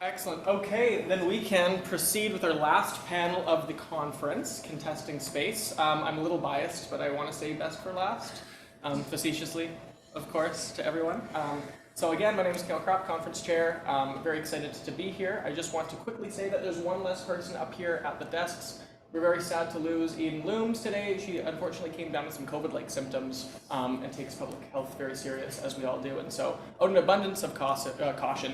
Excellent. Okay, then we can proceed with our last panel of the conference, Contesting Space. I'm a little biased, but I want to say best for last, facetiously, of course, to everyone. So again, my name is Kael Kropp, conference chair. Very excited to be here. I just want to quickly say that there's one less person up here at the desks. We're very sad to lose Luymes today. She unfortunately came down with some COVID-like symptoms and takes public health very serious, as we all do. And so, out of an abundance of caution,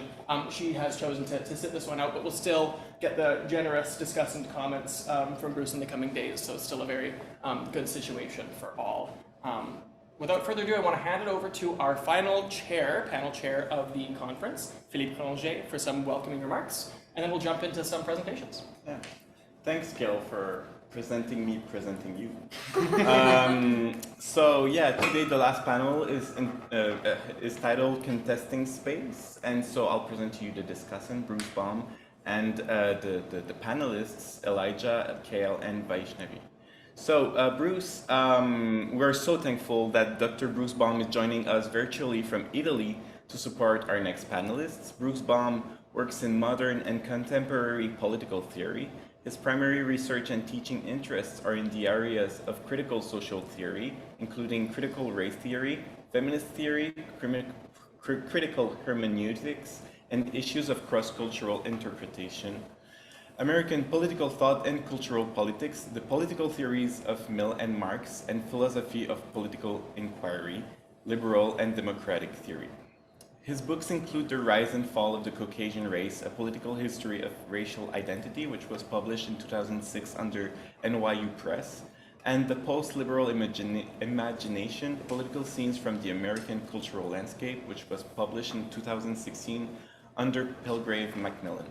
she has chosen to sit this one out, but we'll still get the generous discussant comments from Bruce in the coming days. So it's still a very good situation for all. Without further ado, I want to hand it over to our final chair, panel chair of the conference, Philippe Prolongé, for some welcoming remarks, and then we'll jump into some presentations. Yeah. Thanks, Gil, for presenting you. So yeah, today the last panel is titled Contesting Space, and so I'll present to you the discussant, Bruce Baum, and the panelists, Elijah, Kael, and Vaishnavi. So Bruce, we're so thankful that Dr. Bruce Baum is joining us virtually from Italy to support our next panelists. Bruce Baum works in modern and contemporary political theory. His primary research and teaching interests are in the areas of critical social theory, including critical race theory, feminist theory, critical hermeneutics, and issues of cross-cultural interpretation, American political thought and cultural politics, the political theories of Mill and Marx, and philosophy of political inquiry, liberal and democratic theory. His books include The Rise and Fall of the Caucasian Race, A Political History of Racial Identity, which was published in 2006 under NYU Press, and The Post-Liberal Imagination, Political Scenes from the American Cultural Landscape, which was published in 2016 under Palgrave Macmillan.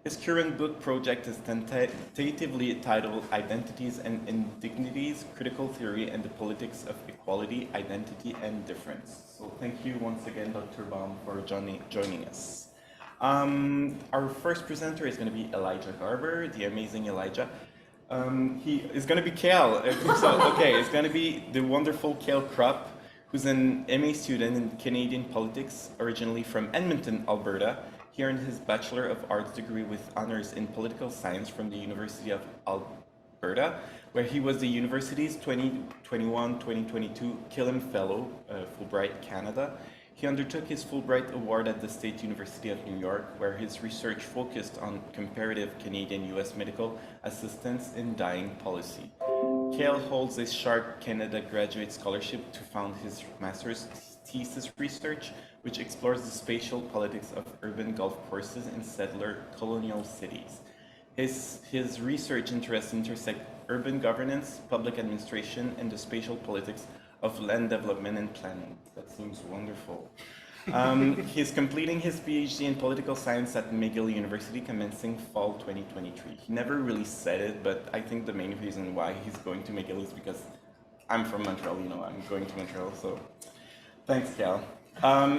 His current book project is tentatively titled Identities and Indignities, Critical Theory and the Politics of Equality, Identity and Difference. So thank you once again, Dr. Baum, for joining us. Our first presenter is going to be Elijah Garber, the amazing Elijah. He is going to be Kael. It's going to be the wonderful Kael Kropp, who's an MA student in Canadian politics, originally from Edmonton, Alberta. He earned his Bachelor of Arts degree with honors in political science from the University of Alberta, where he was the university's 2021-2022 Killam Fellow, Fulbright, Canada. He undertook his Fulbright Award at the State University of New York, where his research focused on comparative Canadian-US medical assistance in dying policy. Kael holds a Sharp Canada Graduate Scholarship to found his master's thesis research, which explores the spatial politics of urban golf courses in settler-colonial cities. His research interests intersect urban governance, public administration, and the spatial politics of land development and planning. That seems wonderful. He's completing his PhD in political science at McGill University, commencing fall 2023. He never really said it, but I think the main reason why he's going to McGill is because I'm from Montreal, I'm going to Montreal, so thanks, Kael.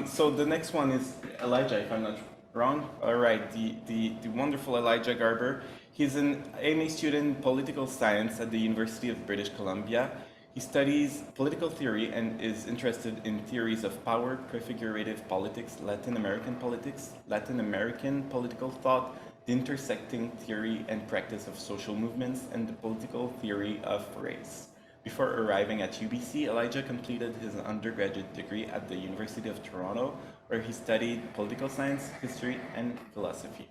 So the next one is Elijah, if I'm not wrong. All right, the wonderful Elijah Garber. He's an MA student in political science at the University of British Columbia. He studies political theory and is interested in theories of power, prefigurative politics, Latin American political thought, the intersecting theory and practice of social movements, and the political theory of race. Before arriving at UBC, Elijah completed his undergraduate degree at the University of Toronto, where he studied political science, history, and philosophy.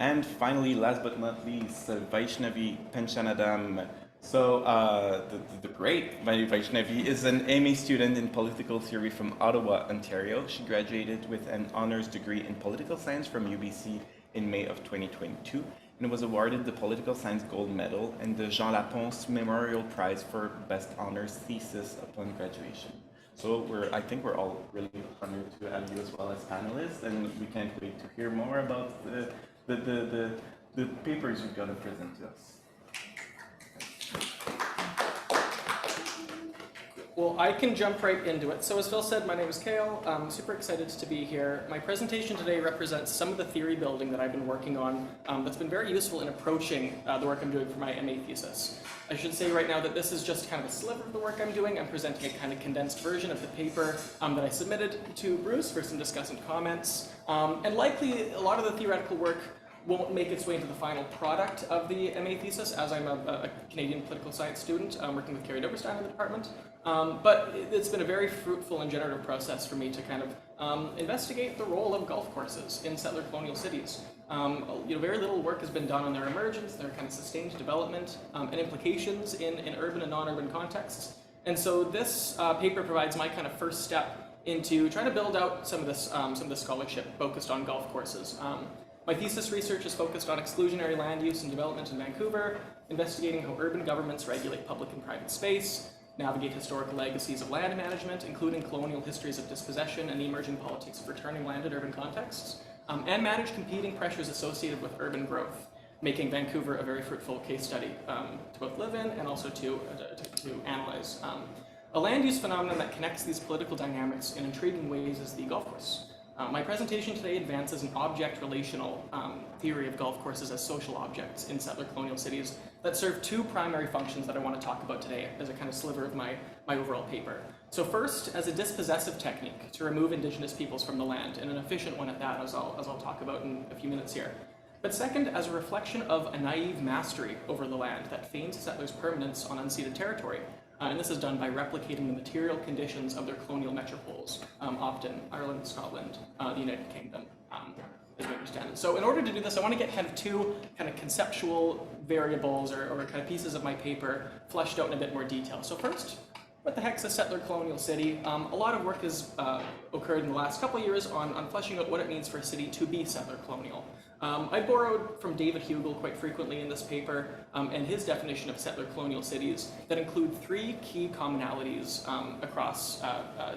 And finally, last but not least, Vaishnavi Panchanadam. So the great Vaishnavi is an MA student in political theory from Ottawa, Ontario. She graduated with an honors degree in political science from UBC in May of 2022. And was awarded the Political Science Gold Medal and the Jean Laponce Memorial Prize for Best Honors Thesis upon graduation. So I think we're all really honored to have you as well as panelists, and we can't wait to hear more about the papers you're going to present to us. Well, I can jump right into it. So as Phil said, my name is Kael. I'm super excited to be here. My presentation today represents some of the theory building that I've been working on that's been very useful in approaching the work I'm doing for my MA thesis. I should say right now that this is just kind of a sliver of the work I'm doing. I'm presenting a kind of condensed version of the paper that I submitted to Bruce for some discussant comments. And likely a lot of the theoretical work won't make its way into the final product of the MA thesis, as I'm a Canadian political science student working with Carrie Doberstein in the department. But it's been a very fruitful and generative process for me to kind of investigate the role of golf courses in settler-colonial cities. Very little work has been done on their emergence, their kind of sustained development, and implications in urban and non-urban contexts. And so this paper provides my kind of first step into trying to build out some of this scholarship focused on golf courses. My thesis research is focused on exclusionary land use and development in Vancouver, investigating how urban governments regulate public and private space, navigate historical legacies of land management, including colonial histories of dispossession and the emerging politics of returning land in urban contexts, and manage competing pressures associated with urban growth, making Vancouver a very fruitful case study to both live in and also to analyze. A land use phenomenon that connects these political dynamics in intriguing ways is the golf course. My presentation today advances an object-relational theory of golf courses as social objects in settler-colonial cities that serve two primary functions that I want to talk about today as a kind of sliver of my overall paper. So first, as a dispossessive technique to remove Indigenous peoples from the land, and an efficient one at that, as I'll talk about in a few minutes here. But second, as a reflection of a naive mastery over the land that feigns settlers' permanence on unceded territory. And this is done by replicating the material conditions of their colonial metropoles, often Ireland, Scotland, the United Kingdom, as we understand it. So in order to do this, I want to get kind of two kind of conceptual variables or kind of pieces of my paper fleshed out in a bit more detail. So first, what the heck's a settler-colonial city? A lot of work has occurred in the last couple of years on fleshing out what it means for a city to be settler-colonial. I borrowed from David Hugel quite frequently in this paper and his definition of settler-colonial cities that include three key commonalities across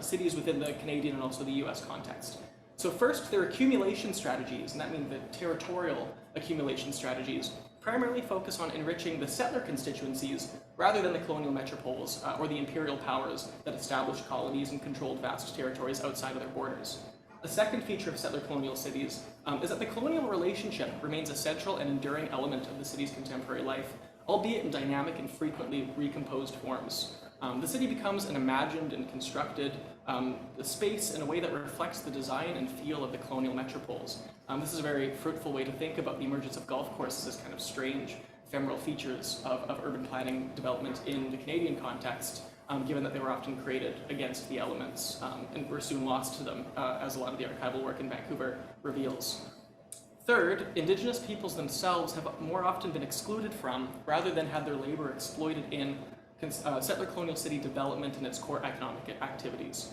cities within the Canadian and also the US context. So first, their accumulation strategies, and that means the territorial accumulation strategies, primarily focus on enriching the settler constituencies rather than the colonial metropoles or the imperial powers that established colonies and controlled vast territories outside of their borders. The second feature of settler-colonial cities is that the colonial relationship remains a central and enduring element of the city's contemporary life, albeit in dynamic and frequently recomposed forms. The city becomes an imagined and constructed space in a way that reflects the design and feel of the colonial metropoles. This is a very fruitful way to think about the emergence of golf courses as kind of strange, ephemeral features of urban planning development in the Canadian context, given that they were often created against the elements and were soon lost to them, as a lot of the archival work in Vancouver reveals. Third, Indigenous peoples themselves have more often been excluded from, rather than had their labor exploited in settler-colonial city development and its core economic activities.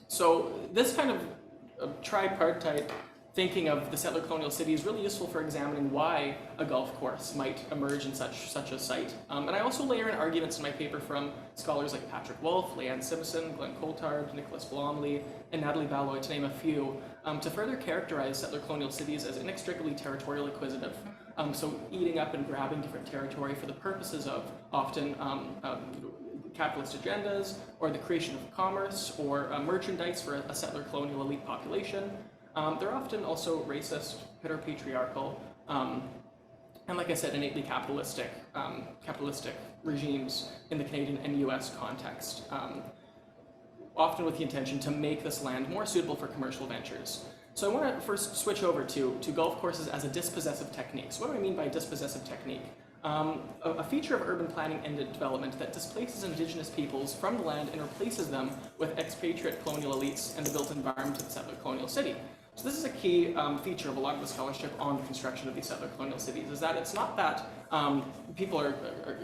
So this kind of tripartite thinking of the settler-colonial city is really useful for examining why a golf course might emerge in such a site. And I also layer in arguments in my paper from scholars like Patrick Wolfe, Leanne Simpson, Glenn Coulthard, Nicholas Blomley, and Natalie Valois, to name a few, to further characterize settler-colonial cities as inextricably territorial acquisitive. So eating up and grabbing different territory for the purposes of often capitalist agendas, or the creation of commerce, or merchandise for a settler-colonial elite population. They're often also racist, heteropatriarchal, and like I said, innately capitalistic regimes in the Canadian and US context, often with the intention to make this land more suitable for commercial ventures. So I want to first switch over to golf courses as a dispossessive technique. So what do I mean by dispossessive technique? A feature of urban planning and development that displaces Indigenous peoples from the land and replaces them with expatriate colonial elites and the built environment of the settler-colonial city. So this is a key feature of a lot of the scholarship on the construction of these settler-colonial cities, is that it's not that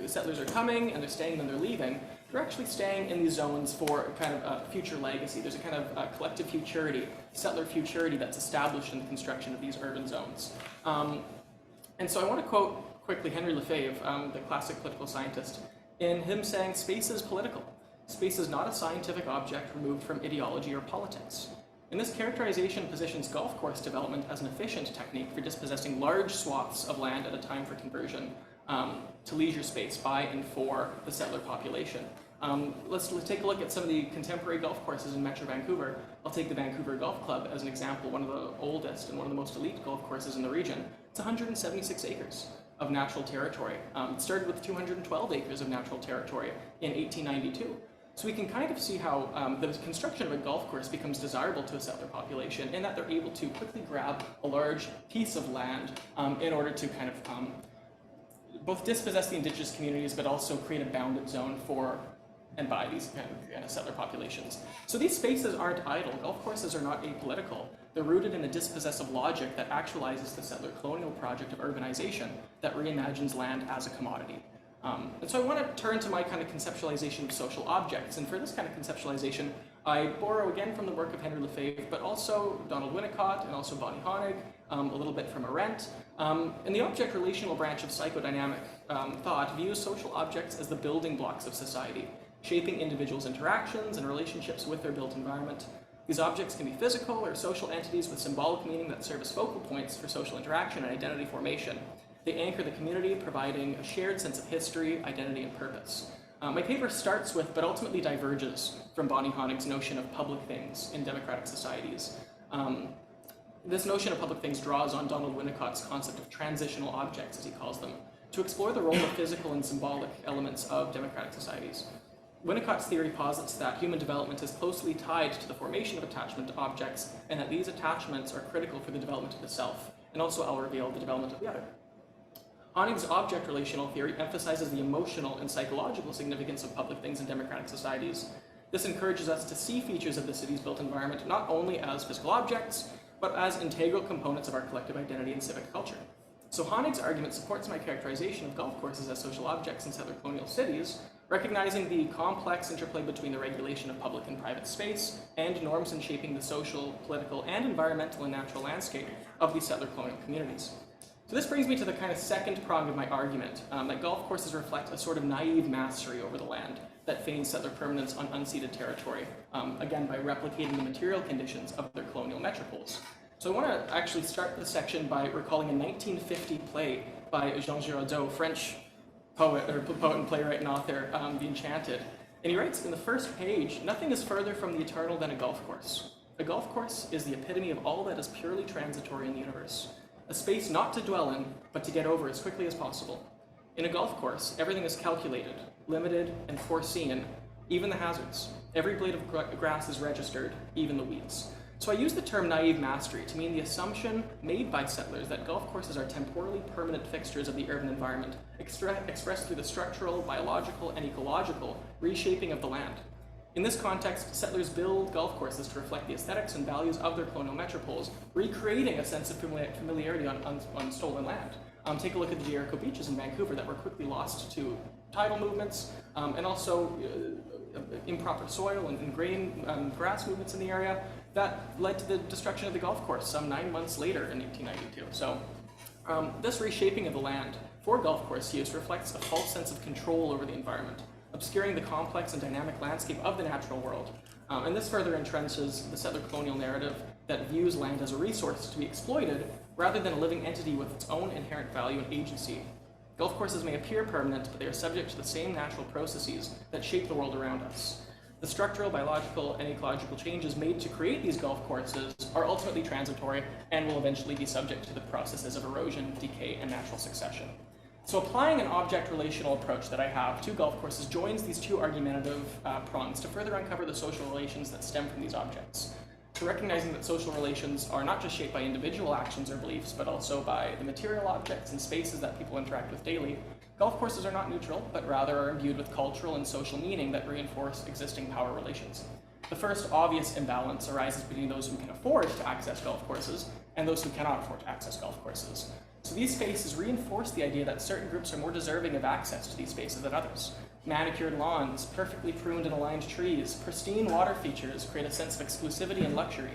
settlers are coming and they're staying and they're leaving. They're actually staying in these zones for kind of a future legacy. There's a kind of collective futurity, settler futurity that's established in the construction of these urban zones. And so I want to quote quickly Henry Lefebvre, the classic political scientist, in him saying, "Space is political. Space is not a scientific object removed from ideology or politics." And this characterization positions golf course development as an efficient technique for dispossessing large swaths of land at a time for conversion to leisure space by and for the settler population. Let's take a look at some of the contemporary golf courses in Metro Vancouver. I'll take the Vancouver Golf Club as an example, one of the oldest and one of the most elite golf courses in the region. It's 176 acres of natural territory. It started with 212 acres of natural territory in 1892. So we can kind of see how the construction of a golf course becomes desirable to a settler population in that they're able to quickly grab a large piece of land in order to kind of both dispossess the indigenous communities but also create a bounded zone for and by these kind of settler populations. So these spaces aren't idle. Golf courses are not apolitical. They're rooted in a dispossessive logic that actualizes the settler-colonial project of urbanization that reimagines land as a commodity. And so I want to turn to my kind of conceptualization of social objects. And for this kind of conceptualization, I borrow again from the work of Henry Lefebvre, but also Donald Winnicott and also Bonnie Honig, a little bit from Arendt. And the object relational branch of psychodynamic thought views social objects as the building blocks of society, shaping individuals' interactions and relationships with their built environment. These objects can be physical or social entities with symbolic meaning that serve as focal points for social interaction and identity formation. They anchor the community, providing a shared sense of history, identity, and purpose. My paper starts with, but ultimately diverges from Bonnie Honig's notion of public things in democratic societies. This notion of public things draws on Donald Winnicott's concept of transitional objects, as he calls them, to explore the role of physical and symbolic elements of democratic societies. Winnicott's theory posits that human development is closely tied to the formation of attachment to objects, and that these attachments are critical for the development of the self, and also, I'll reveal, the development of the other. Honig's object relational theory emphasizes the emotional and psychological significance of public things in democratic societies. This encourages us to see features of the city's built environment not only as physical objects, but as integral components of our collective identity and civic culture. So Honig's argument supports my characterization of golf courses as social objects in settler-colonial cities, recognizing the complex interplay between the regulation of public and private space and norms in shaping the social, political, and environmental and natural landscape of these settler-colonial communities. So this brings me to the kind of second prong of my argument, that golf courses reflect a sort of naive mastery over the land that feigns settler permanence on unceded territory, again by replicating the material conditions of their colonial metropoles. So I want to actually start this section by recalling a 1950 play by Jean Giraudoux, French poet and playwright and author, The Enchanted. And he writes in the first page, "Nothing is further from the eternal than a golf course. A golf course is the epitome of all that is purely transitory in the universe. A space not to dwell in, but to get over as quickly as possible. In a golf course, everything is calculated, limited, and foreseen, even the hazards. Every blade of grass is registered, even the weeds." So I use the term naive mastery to mean the assumption made by settlers that golf courses are temporally permanent fixtures of the urban environment, expressed through the structural, biological, and ecological reshaping of the land. In this context, settlers build golf courses to reflect the aesthetics and values of their colonial metropoles, recreating a sense of familiarity on stolen land. Take a look at the Jericho beaches in Vancouver that were quickly lost to tidal movements, and also improper soil and grain grass movements in the area that led to the destruction of the golf course some 9 months later in 1892. So this reshaping of the land for golf course use reflects a false sense of control over the environment, obscuring the complex and dynamic landscape of the natural world. And this further entrenches the settler-colonial narrative that views land as a resource to be exploited rather than a living entity with its own inherent value and agency. Golf courses may appear permanent, but they are subject to the same natural processes that shape the world around us. The structural, biological, and ecological changes made to create these golf courses are ultimately transitory and will eventually be subject to the processes of erosion, decay, and natural succession. So applying an object relational approach that I have to golf courses joins these two argumentative prongs to further uncover the social relations that stem from these objects. So recognizing that social relations are not just shaped by individual actions or beliefs, but also by the material objects and spaces that people interact with daily, golf courses are not neutral, but rather are imbued with cultural and social meaning that reinforce existing power relations. The first obvious imbalance arises between those who can afford to access golf courses and those who cannot afford to access golf courses. So these spaces reinforce the idea that certain groups are more deserving of access to these spaces than others. Manicured lawns, perfectly pruned and aligned trees, pristine water features create a sense of exclusivity and luxury.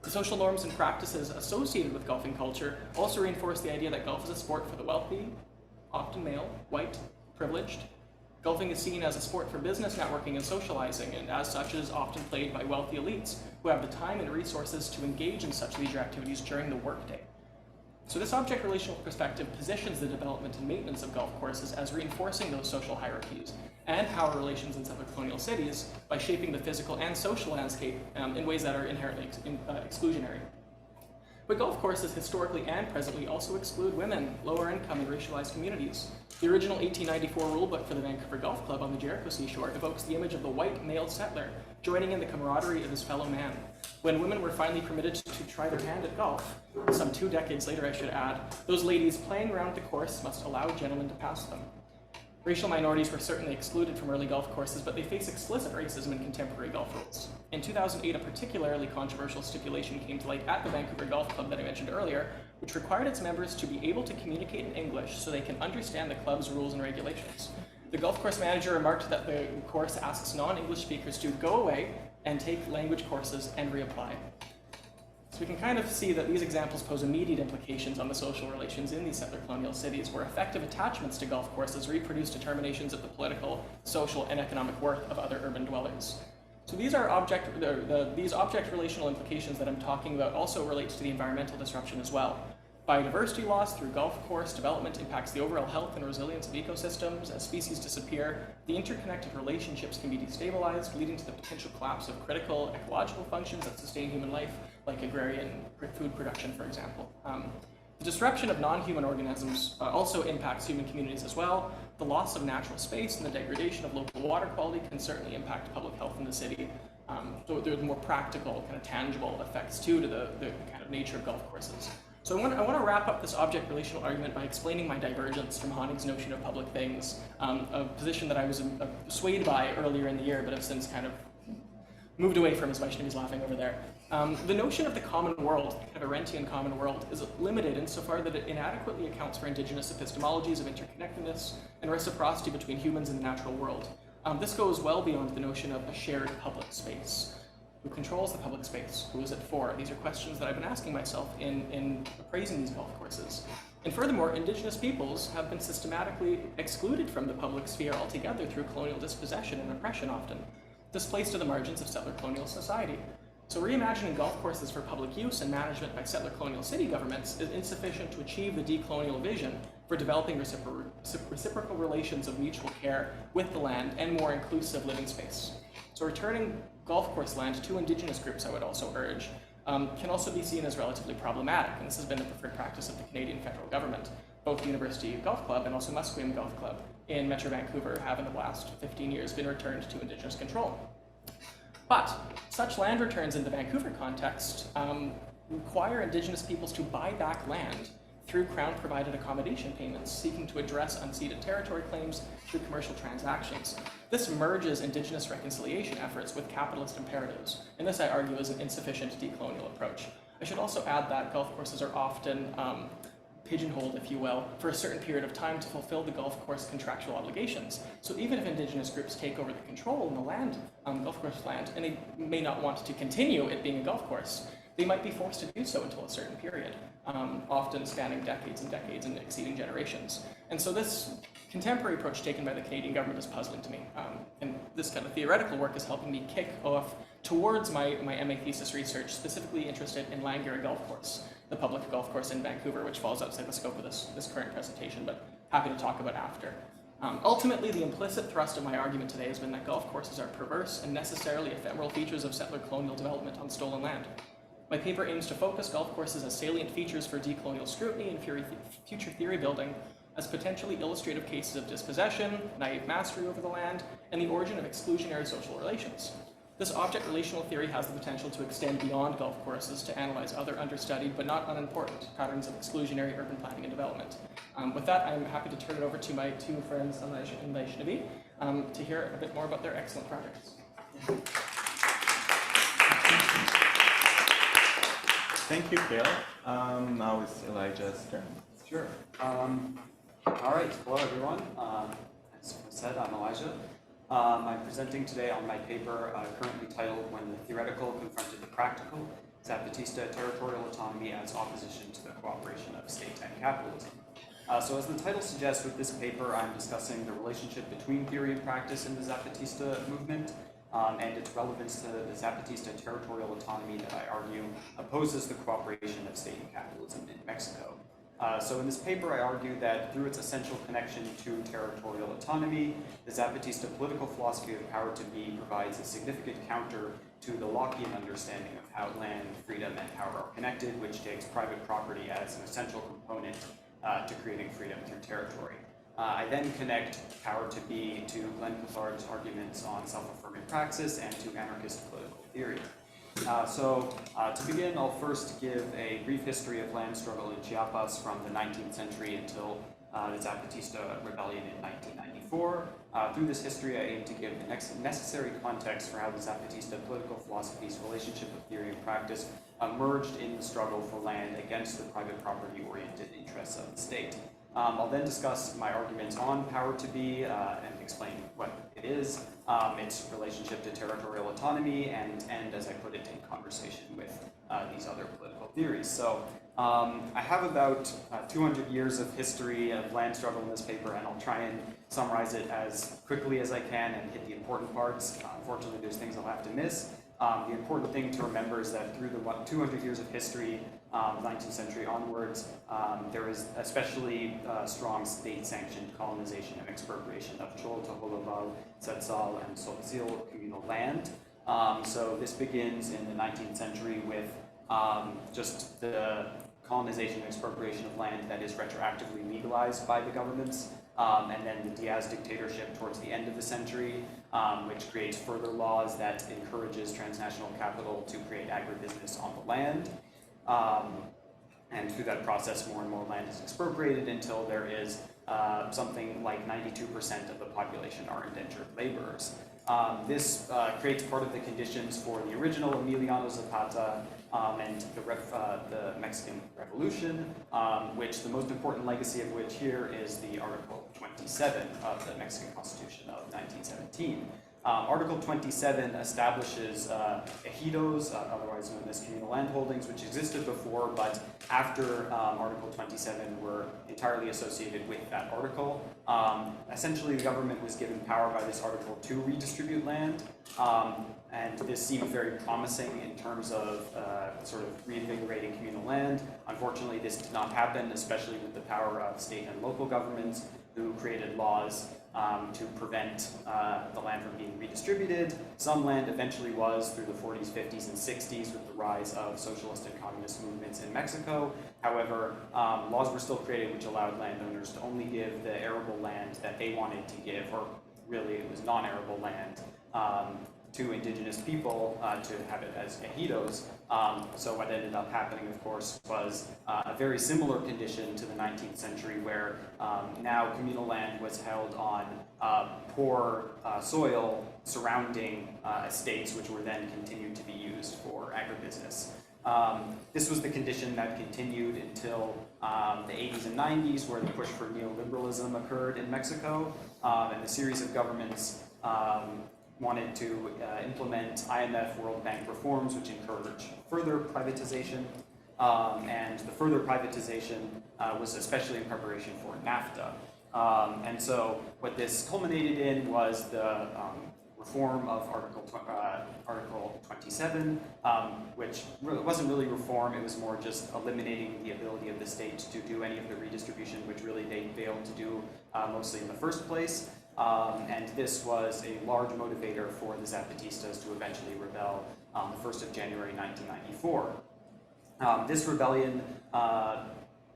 The social norms and practices associated with golfing culture also reinforce the idea that golf is a sport for the wealthy, often male, white, privileged. Golfing is seen as a sport for business networking and socializing, and as such is often played by wealthy elites who have the time and resources to engage in such leisure activities during the workday. So this object relational perspective positions the development and maintenance of golf courses as reinforcing those social hierarchies and power relations in settler-colonial cities by shaping the physical and social landscape in ways that are inherently exclusionary. But golf courses historically and presently also exclude women, lower income, and racialized communities. The original 1894 rulebook for the Vancouver Golf Club on the Jericho seashore evokes the image of the white male settler joining in the camaraderie of his fellow man. When women were finally permitted to try their hand at golf, some 2 decades later I should add, those ladies playing around the course must allow gentlemen to pass them. Racial minorities were certainly excluded from early golf courses, but they face explicit racism in contemporary golf rules. In 2008, a particularly controversial stipulation came to light at the Vancouver Golf Club that I mentioned earlier, which required its members to be able to communicate in English so they can understand the club's rules and regulations. The golf course manager remarked that the course asks non-English speakers to go away and take language courses and reapply. So we can kind of see that these examples pose immediate implications on the social relations in these settler-colonial cities, where effective attachments to golf courses reproduce determinations of the political, social, and economic worth of other urban dwellers. So these are these object relational implications that I'm talking about also relate to the environmental disruption as well. Biodiversity loss through golf course development impacts the overall health and resilience of ecosystems. As species disappear, the interconnected relationships can be destabilized, leading to the potential collapse of critical ecological functions that sustain human life, like agrarian food production, for example. The disruption of non-human organisms also impacts human communities as well. The loss of natural space and the degradation of local water quality can certainly impact public health in the city. So there's more practical, kind of tangible effects too to the kind of nature of golf courses. So I want to wrap up this object relational argument by explaining my divergence from Honig's notion of public things, a position that I was swayed by earlier in the year, but have since kind of moved away from, as Vaishnavi's laughing over there. The notion of the common world, kind of a Arendtian common world, is limited insofar that it inadequately accounts for indigenous epistemologies of interconnectedness and reciprocity between humans and the natural world. This goes well beyond the notion of a shared public space. Who controls the public space? Who is it for? These are questions that I've been asking myself in appraising these golf courses. And furthermore, Indigenous peoples have been systematically excluded from the public sphere altogether through colonial dispossession and oppression often, displaced to the margins of settler-colonial society. So reimagining golf courses for public use and management by settler-colonial city governments is insufficient to achieve the decolonial vision for developing reciprocal relations of mutual care with the land and more inclusive living space. So returning golf course land to Indigenous groups, I would also urge, can also be seen as relatively problematic, and this has been the preferred practice of the Canadian federal government. Both the University Golf Club and also Musqueam Golf Club in Metro Vancouver have in the last 15 years been returned to Indigenous control. But such land returns in the Vancouver context require Indigenous peoples to buy back land through Crown-provided accommodation payments, seeking to address unceded territory claims through commercial transactions. This merges Indigenous reconciliation efforts with capitalist imperatives, and this, I argue, is an insufficient decolonial approach. I should also add that golf courses are often pigeonholed, if you will, for a certain period of time to fulfill the golf course contractual obligations. So even if Indigenous groups take over the control in the land, golf course land, and they may not want to continue it being a golf course, they might be forced to do so until a certain period, often spanning decades and decades and exceeding generations. And so this contemporary approach taken by the Canadian government is puzzling to me. And this kind of theoretical work is helping me kick off towards my MA thesis research, specifically interested in Langara Golf Course, the public golf course in Vancouver, which falls outside the scope of this current presentation, but happy to talk about after. Ultimately, the implicit thrust of my argument today has been that golf courses are perverse and necessarily ephemeral features of settler-colonial development on stolen land. My paper aims to focus golf courses as salient features for decolonial scrutiny and future theory building as potentially illustrative cases of dispossession, naive mastery over the land, and the origin of exclusionary social relations. This object relational theory has the potential to extend beyond golf courses to analyze other understudied but not unimportant patterns of exclusionary urban planning and development. With that, I'm happy to turn it over to my two friends, Elijah and Vaishnavi, to hear a bit more about their excellent projects. Thank you, Kael. Now it's Elijah's turn. Sure. All right. Hello, everyone. As was said, I'm Elijah. I'm presenting today on my paper currently titled When the Theoretical Confronted the Practical, Zapatista Territorial Autonomy as Opposition to the Cooperation of State and Capitalism. So as the title suggests, with this paper, I'm discussing the relationship between theory and practice in the Zapatista movement, and its relevance to the Zapatista territorial autonomy that I argue opposes the cooperation of state and capitalism in Mexico. So in this paper, I argue that through its essential connection to territorial autonomy, the Zapatista political philosophy of power to be provides a significant counter to the Lockean understanding of how land, freedom, and power are connected, which takes private property as an essential component to creating freedom through territory. I then connect power to be to Glenn Couthard's arguments on self-affirming praxis and to anarchist political theory. To begin, I'll first give a brief history of land struggle in Chiapas from the 19th century until the Zapatista rebellion in 1994. Through this history, I aim to give the necessary context for how the Zapatista political philosophy's relationship of theory and practice emerged in the struggle for land against the private property-oriented interests of the state. I'll then discuss my arguments on power to be and explain what it is, its relationship to territorial autonomy, and end, as I put it, in conversation with these other political theories. So I have about 200 years of history of land struggle in this paper, and I'll try and summarize it as quickly as I can and hit the important parts. Unfortunately, there's things I'll have to miss. The important thing to remember is that through the 200 years of history, 19th century onwards, there is especially strong state-sanctioned colonization and expropriation of Chol, Toholobal, Tzetzal, and Tzotzil communal land. So this begins in the 19th century with just the colonization and expropriation of land that is retroactively legalized by the governments, and then the Diaz dictatorship towards the end of the century, which creates further laws that encourages transnational capital to create agribusiness on the land. And through that process, more and more land is expropriated until there is something like 92% of the population are indentured laborers. This creates part of the conditions for the original Emiliano Zapata and the Mexican Revolution, which the most important legacy of which here is the Article 27 of the Mexican Constitution of 1917. Article 27 establishes ejidos, otherwise known as communal land holdings, which existed before, but after Article 27 were entirely associated with that article. Essentially, the government was given power by this article to redistribute land, and this seemed very promising in terms of sort of reinvigorating communal land. Unfortunately, this did not happen, especially with the power of state and local governments who created laws to prevent the land from being redistributed. Some land eventually was through the 40s, 50s, and 60s with the rise of socialist and communist movements in Mexico. However, laws were still created which allowed landowners to only give the arable land that they wanted to give, or really it was non-arable land, to indigenous people to have it as ejidos. So what ended up happening, of course, was a very similar condition to the 19th century where now communal land was held on poor soil surrounding estates, which were then continued to be used for agribusiness. This was the condition that continued until the 80s and 90s, where the push for neoliberalism occurred in Mexico, and a series of governments wanted to implement IMF World Bank reforms, which encourage further privatization, and the further privatization was especially in preparation for NAFTA. And so what this culminated in was the reform of Article 27, which wasn't really reform, it was more just eliminating the ability of the state to do any of the redistribution, which really they failed to do mostly in the first place. And this was a large motivator for the Zapatistas to eventually rebel on the 1st of January 1994. This rebellion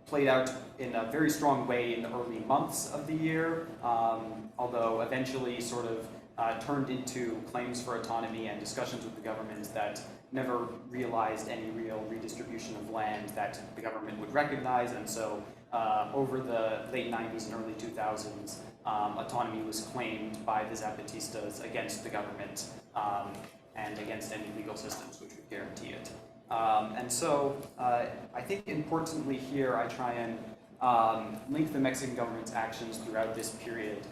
played out in a very strong way in the early months of the year, although eventually sort of turned into claims for autonomy and discussions with the government that never realized any real redistribution of land that the government would recognize. And so over the late 90s and early 2000s, autonomy was claimed by the Zapatistas against the government and against any legal systems which would guarantee it. And so I think importantly here I try and link the Mexican government's actions throughout this period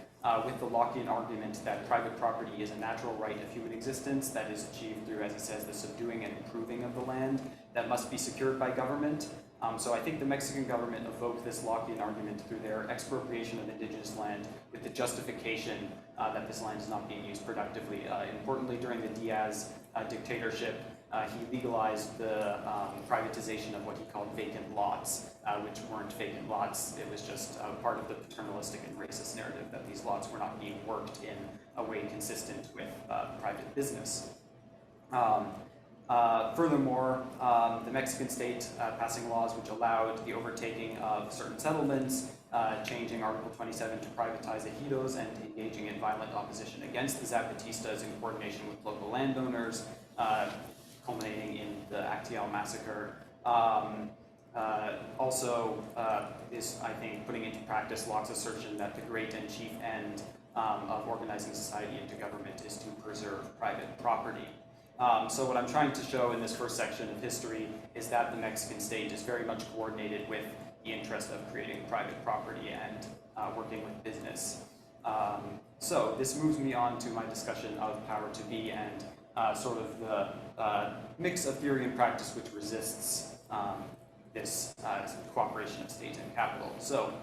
with the Lockean argument that private property is a natural right of human existence that is achieved through, as it says, the subduing and improving of the land that must be secured by government. So I think the Mexican government evoked this Lockean argument through their expropriation of indigenous land with the justification that this land is not being used productively. Importantly, during the Diaz dictatorship, he legalized the privatization of what he called vacant lots, which weren't vacant lots. It was just part of the paternalistic and racist narrative that these lots were not being worked in a way consistent with private business. Furthermore, the Mexican state passing laws which allowed the overtaking of certain settlements, changing Article 27 to privatize ejidos, and engaging in violent opposition against the Zapatistas in coordination with local landowners, culminating in the Actial massacre. Also is, I think, putting into practice Locke's assertion that the great and chief end of organizing society into government is to preserve private property. So what I'm trying to show in this first section of history is that the Mexican state is very much coordinated with the interest of creating private property and working with business. So this moves me on to my discussion of power to be and sort of the mix of theory and practice which resists this cooperation of state and capital. So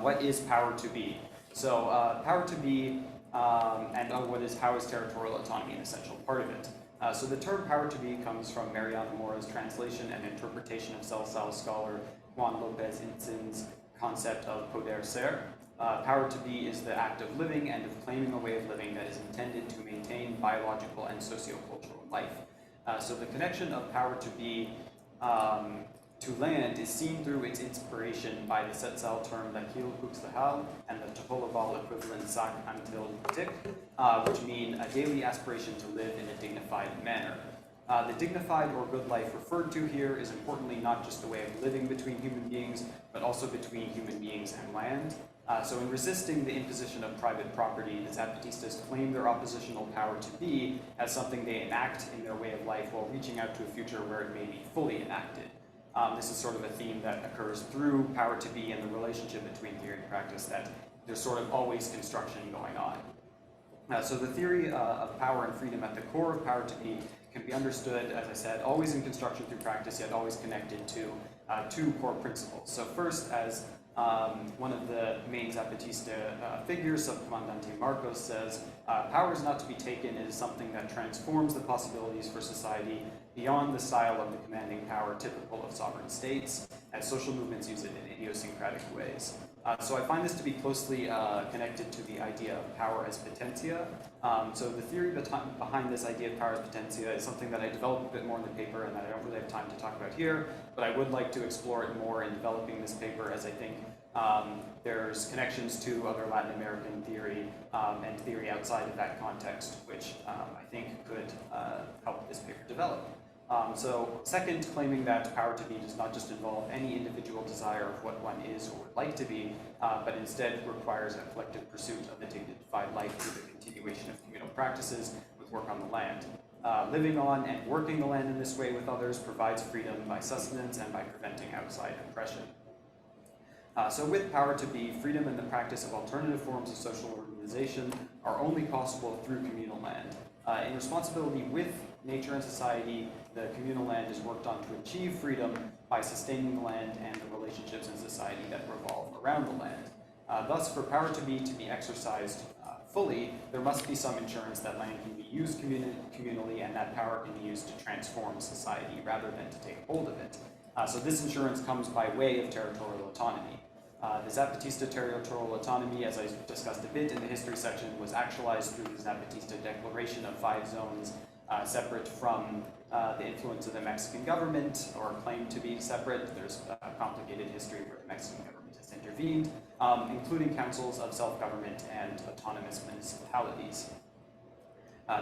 what is power to be? So power to be and how is territorial autonomy an essential part of it? So the term power to be comes from Mariano Mora's translation and interpretation of Salsal scholar Juan Lopez Incin's concept of poder ser. Power to be is the act of living and of claiming a way of living that is intended to maintain biological and sociocultural life. So the connection of power to be to land is seen through its inspiration by the Setzal term Dakil Huxlahal and the Topolobal equivalent Sak Antil Tik, which mean a daily aspiration to live in a dignified manner. The dignified or good life referred to here is importantly not just the way of living between human beings, but also between human beings and land. So in resisting the imposition of private property, the Zapatistas claim their oppositional power to be as something they enact in their way of life while reaching out to a future where it may be fully enacted. This is sort of a theme that occurs through power to be and the relationship between theory and practice, that there's sort of always construction going on. So the theory of power and freedom at the core of power to be can be understood, as I said, always in construction through practice, yet always connected to two core principles. So first, as one of the main Zapatista figures, Subcomandante Marcos, says, power is not to be taken, it is something that transforms the possibilities for society beyond the style of the commanding power typical of sovereign states, as social movements use it in idiosyncratic ways. So I find this to be closely connected to the idea of power as potentia. So the theory behind this idea of power as potentia is something that I developed a bit more in the paper and that I don't really have time to talk about here, but I would like to explore it more in developing this paper, as I think there's connections to other Latin American theory and theory outside of that context, which I think could help this paper develop. So second, claiming that power to be does not just involve any individual desire of what one is or would like to be, but instead requires a collective pursuit of a dignified life through the continuation of communal practices with work on the land. Living on and working the land in this way with others provides freedom by sustenance and by preventing outside oppression. So with power to be, freedom and the practice of alternative forms of social organization are only possible through communal land. In responsibility with nature and society, the communal land is worked on to achieve freedom by sustaining the land and the relationships in society that revolve around the land. Thus, for power to be exercised fully, there must be some assurance that land can be used communally and that power can be used to transform society rather than to take hold of it. So this assurance comes by way of territorial autonomy. The Zapatista territorial autonomy, as I discussed a bit in the history section, was actualized through the Zapatista Declaration of 5 zones separate from the influence of the Mexican government, or claimed to be separate. There's a complicated history where the Mexican government has intervened, including councils of self-government and autonomous municipalities.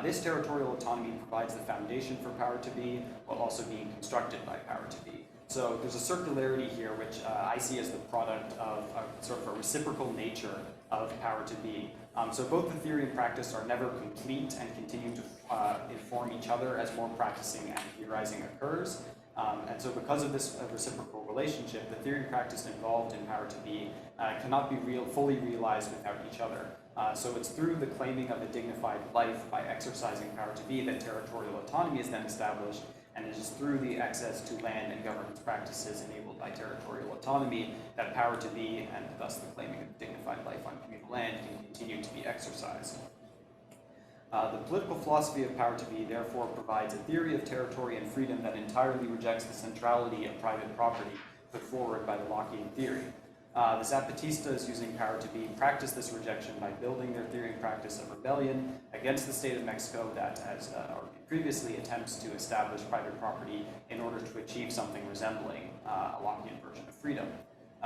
This territorial autonomy provides the foundation for power to be, while also being constructed by power to be. So there's a circularity here, which I see as the product of sort of a reciprocal nature of power to be. So both the theory and practice are never complete and continue to inform each other as more practicing and theorizing occurs. And so because of this reciprocal relationship, the theory and practice involved in power to be cannot be fully realized without each other. So it's through the claiming of a dignified life by exercising power to be that territorial autonomy is then established, and it is through the access to land and governance practices enabled by territorial autonomy that power to be, and thus the claiming of a dignified life on communal land, can continue to be exercised. The political philosophy of power to be therefore provides a theory of territory and freedom that entirely rejects the centrality of private property put forward by the Lockean theory. The Zapatistas, using power to be, practice this rejection by building their theory and practice of rebellion against the state of Mexico that, as argued previously, attempts to establish private property in order to achieve something resembling a Lockean version of freedom.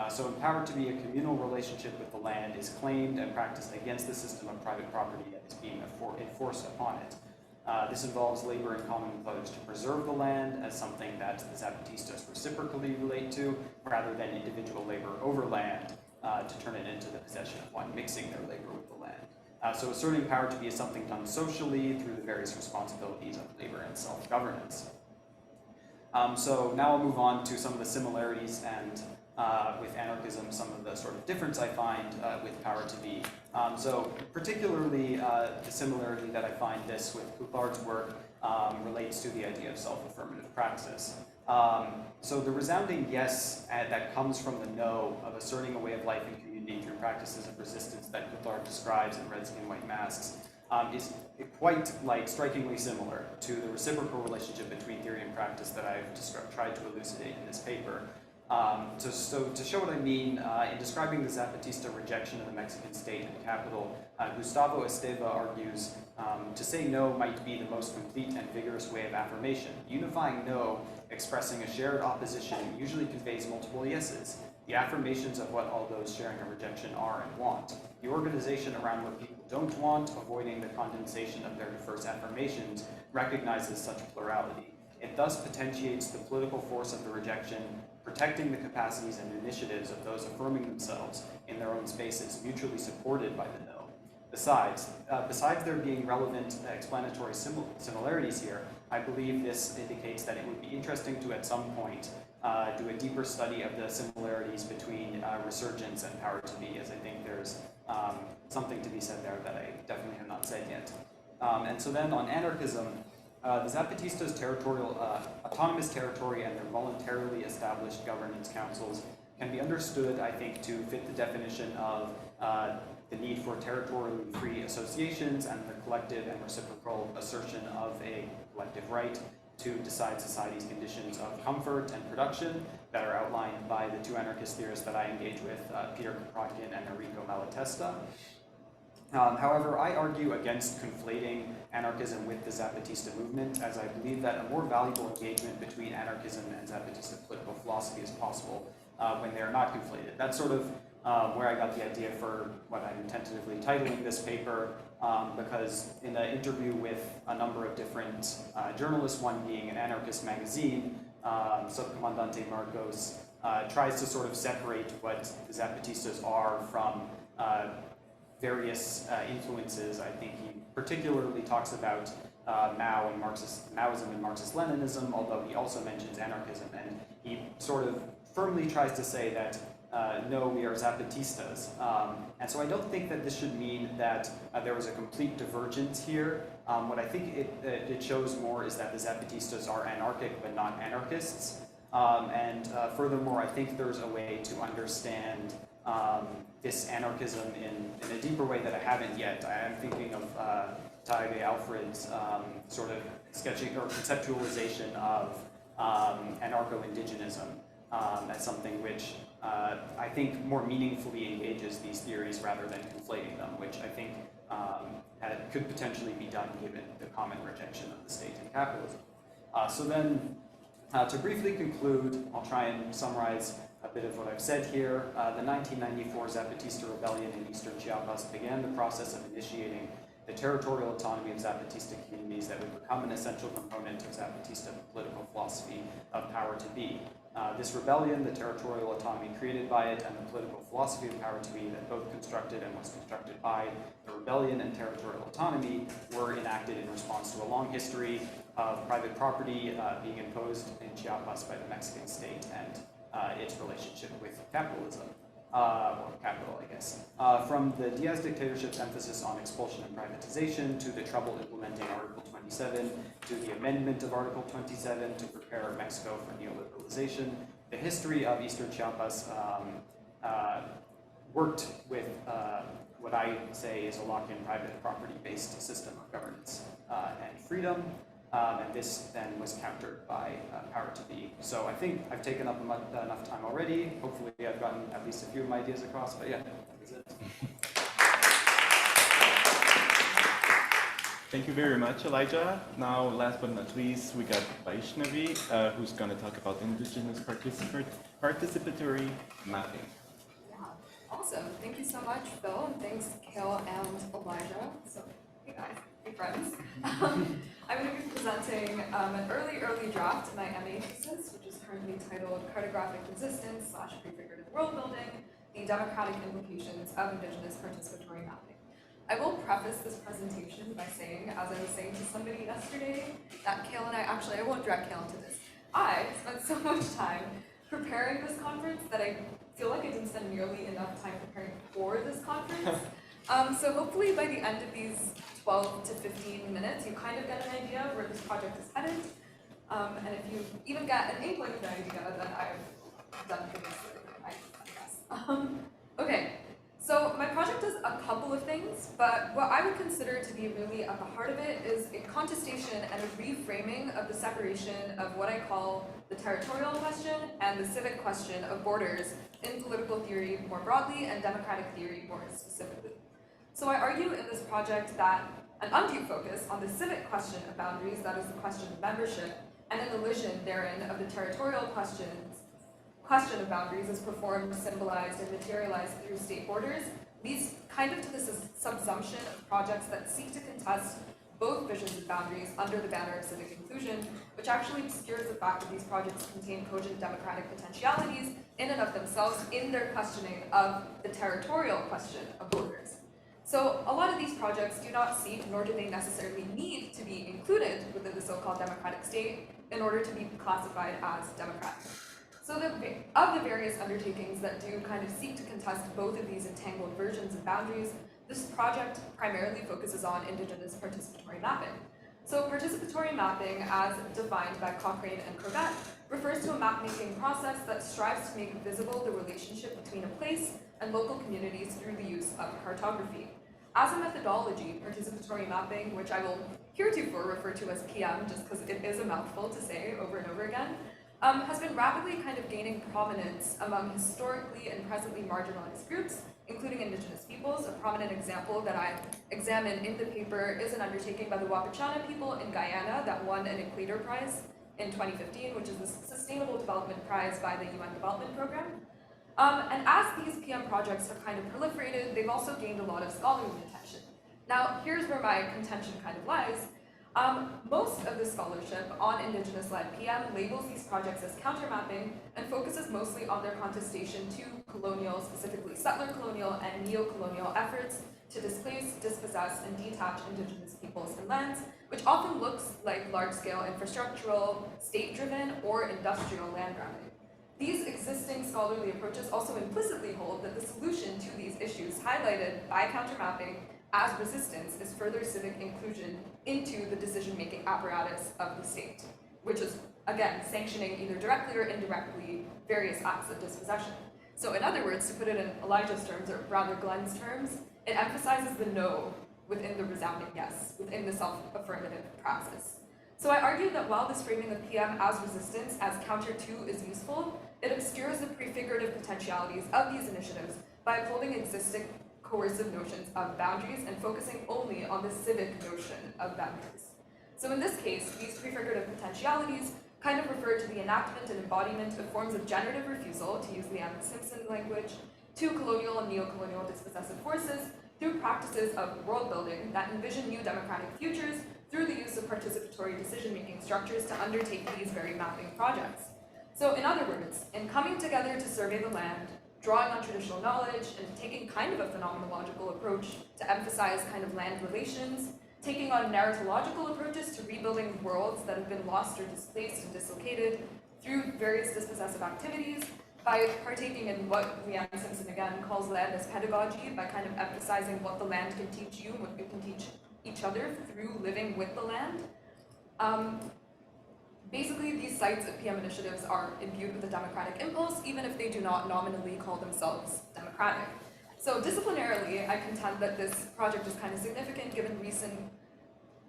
So in power to be, a communal relationship with the land is claimed and practiced against the system of private property that is being enforced upon it. This involves labor in common with others to preserve the land as something that the Zapatistas reciprocally relate to, rather than individual labor over land to turn it into the possession of one mixing their labor with the land. So asserting power to be is something done socially through the various responsibilities of labor and self-governance. So now I'll move on to some of the similarities and with anarchism, some of the sort of difference I find with power to be. So particularly the similarity that I find this with Coulthard's work relates to the idea of self-affirmative praxis. So the resounding yes that comes from the no of asserting a way of life and community through practices of resistance that Coulthard describes in Red Skin, White Masks is quite strikingly similar to the reciprocal relationship between theory and practice that I've tried to elucidate in this paper. So to show what I mean, in describing the Zapatista rejection of the Mexican state and capital, Gustavo Esteva argues to say no might be the most complete and vigorous way of affirmation. Unifying no, expressing a shared opposition, usually conveys multiple yeses, the affirmations of what all those sharing a rejection are and want. The organization around what people don't want, avoiding the condensation of their diverse affirmations, recognizes such plurality. It thus potentiates the political force of the rejection, protecting the capacities and initiatives of those affirming themselves in their own spaces, mutually supported by the no. Besides there being relevant explanatory similarities here, I believe this indicates that it would be interesting to, at some point, do a deeper study of the similarities between resurgence and power to be, as I think there's something to be said there that I definitely have not said yet. And so then on anarchism, the Zapatistas' territorial, autonomous territory and their voluntarily established governance councils can be understood, I think, to fit the definition of the need for territorially free associations and the collective and reciprocal assertion of a collective right to decide society's conditions of comfort and production that are outlined by the two anarchist theorists that I engage with, Peter Kropotkin and Enrico Malatesta. However, I argue against conflating anarchism with the Zapatista movement, as I believe that a more valuable engagement between anarchism and Zapatista political philosophy is possible when they are not conflated. That's sort of where I got the idea for what I'm tentatively titling this paper, because in an interview with a number of different journalists, one being an anarchist magazine, Subcomandante Marcos tries to sort of separate what the Zapatistas are from various influences. I think he particularly talks about Maoism and Marxist-Leninism, although he also mentions anarchism, and he sort of firmly tries to say that no, we are Zapatistas. And so I don't think that this should mean that there was a complete divergence here. What I think it shows more is that the Zapatistas are anarchic but not anarchists. And furthermore, I think there's a way to understand this anarchism in a deeper way that I haven't yet. I am thinking of Taibbi Alfred's sort of sketching or conceptualization of anarcho-indigenism as something which I think more meaningfully engages these theories rather than conflating them, which I think could potentially be done given the common rejection of the state and capitalism. So then, to briefly conclude, I'll try and summarize a bit of what I've said here. The 1994 Zapatista rebellion in eastern Chiapas began the process of initiating the territorial autonomy of Zapatista communities that would become an essential component of Zapatista political philosophy of power to be. This rebellion, the territorial autonomy created by it, and the political philosophy of power to be that both constructed and was constructed by the rebellion and territorial autonomy were enacted in response to a long history of private property being imposed in Chiapas by the Mexican state and its relationship with capitalism, or capital, I guess. From the Diaz dictatorship's emphasis on expulsion and privatization, to the trouble implementing Article 27, to the amendment of Article 27 to prepare Mexico for neoliberalization, the history of Eastern Chiapas worked with what I say is a locked-in private property-based system of governance and freedom. And this then was countered by power to be. So I think I've taken up enough time already. Hopefully I've gotten at least a few of my ideas across, but yeah, that was it. Thank you very much, Elijah. Now, last but not least, we got Vaishnavi, who's going to talk about Indigenous participatory mapping. Yeah, awesome. Thank you so much, Phil, and thanks, Kael and Elijah. So, hey guys, hey friends. I'm going to be presenting an early draft of my MA thesis, which is currently titled Cartographic Resistance / Prefigurative World Building, the Democratic Implications of Indigenous Participatory Mapping. I will preface this presentation by saying, as I was saying to somebody yesterday, that Kael and I won't direct Kael into this. I spent so much time preparing this conference that I feel like I didn't spend nearly enough time preparing for this conference. So hopefully by the end of these 12 to 15 minutes, you kind of get an idea where this project is headed. And if you even get an inkling of an idea, then I've done pretty good, I guess. Okay. So my project does a couple of things, but what I would consider to be really at the heart of it is a contestation and a reframing of the separation of what I call the territorial question and the civic question of borders in political theory more broadly and democratic theory more specifically. So I argue in this project that an undue focus on the civic question of boundaries, that is the question of membership, and an elision therein of the territorial question of boundaries is performed, symbolized, and materialized through state borders leads kind of to this subsumption of projects that seek to contest both visions of boundaries under the banner of civic inclusion, which actually obscures the fact that these projects contain cogent democratic potentialities in and of themselves in their questioning of the territorial question of borders. So a lot of these projects do not seek, nor do they necessarily need to be included within the so-called democratic state in order to be classified as democratic. So of the various undertakings that do kind of seek to contest both of these entangled versions of boundaries, this project primarily focuses on Indigenous participatory mapping. So participatory mapping, as defined by Cochrane and Corbett, refers to a map-making process that strives to make visible the relationship between a place and local communities through the use of cartography. As a methodology, participatory mapping, which I will heretofore refer to as PM just because it is a mouthful to say over and over again, has been rapidly kind of gaining prominence among historically and presently marginalized groups, including Indigenous peoples. A prominent example that I examine in the paper is an undertaking by the Wapichana people in Guyana that won an Equator Prize in 2015, which is the Sustainable Development Prize by the UN Development Program. And as these PM projects have kind of proliferated, they've also gained a lot of scholarly attention. Now, here's where my contention kind of lies. Most of the scholarship on Indigenous-led PM labels these projects as countermapping and focuses mostly on their contestation to colonial, specifically settler-colonial and neo-colonial efforts to displace, dispossess, and detach Indigenous peoples and lands, which often looks like large-scale infrastructural, state-driven, or industrial land grabbing. These existing scholarly approaches also implicitly hold that the solution to these issues highlighted by countermapping as resistance is further civic inclusion into the decision-making apparatus of the state, which is, again, sanctioning either directly or indirectly various acts of dispossession. So in other words, to put it in Elijah's terms, or rather Glenn's terms, it emphasizes the no within the resounding yes, within the self-affirmative praxis. So I argue that while this framing of PM as resistance, as counter to, is useful, it obscures the prefigurative potentialities of these initiatives by upholding existing coercive notions of boundaries and focusing only on the civic notion of boundaries. So in this case, these prefigurative potentialities kind of refer to the enactment and embodiment of forms of generative refusal, to use Leanne Simpson's language, to colonial and neo-colonial dispossessive forces through practices of world building that envision new democratic futures through the use of participatory decision-making structures to undertake these very mapping projects. So in other words, in coming together to survey the land, drawing on traditional knowledge, and taking kind of a phenomenological approach to emphasize kind of land relations, taking on narratological approaches to rebuilding worlds that have been lost or displaced and dislocated through various dispossessive activities, by partaking in what Leanne Simpson again calls land as pedagogy, by kind of emphasizing what the land can teach you and what you can teach each other through living with the land. Basically, these sites of PM initiatives are imbued with a democratic impulse, even if they do not nominally call themselves democratic. So disciplinarily, I contend that this project is kind of significant given recent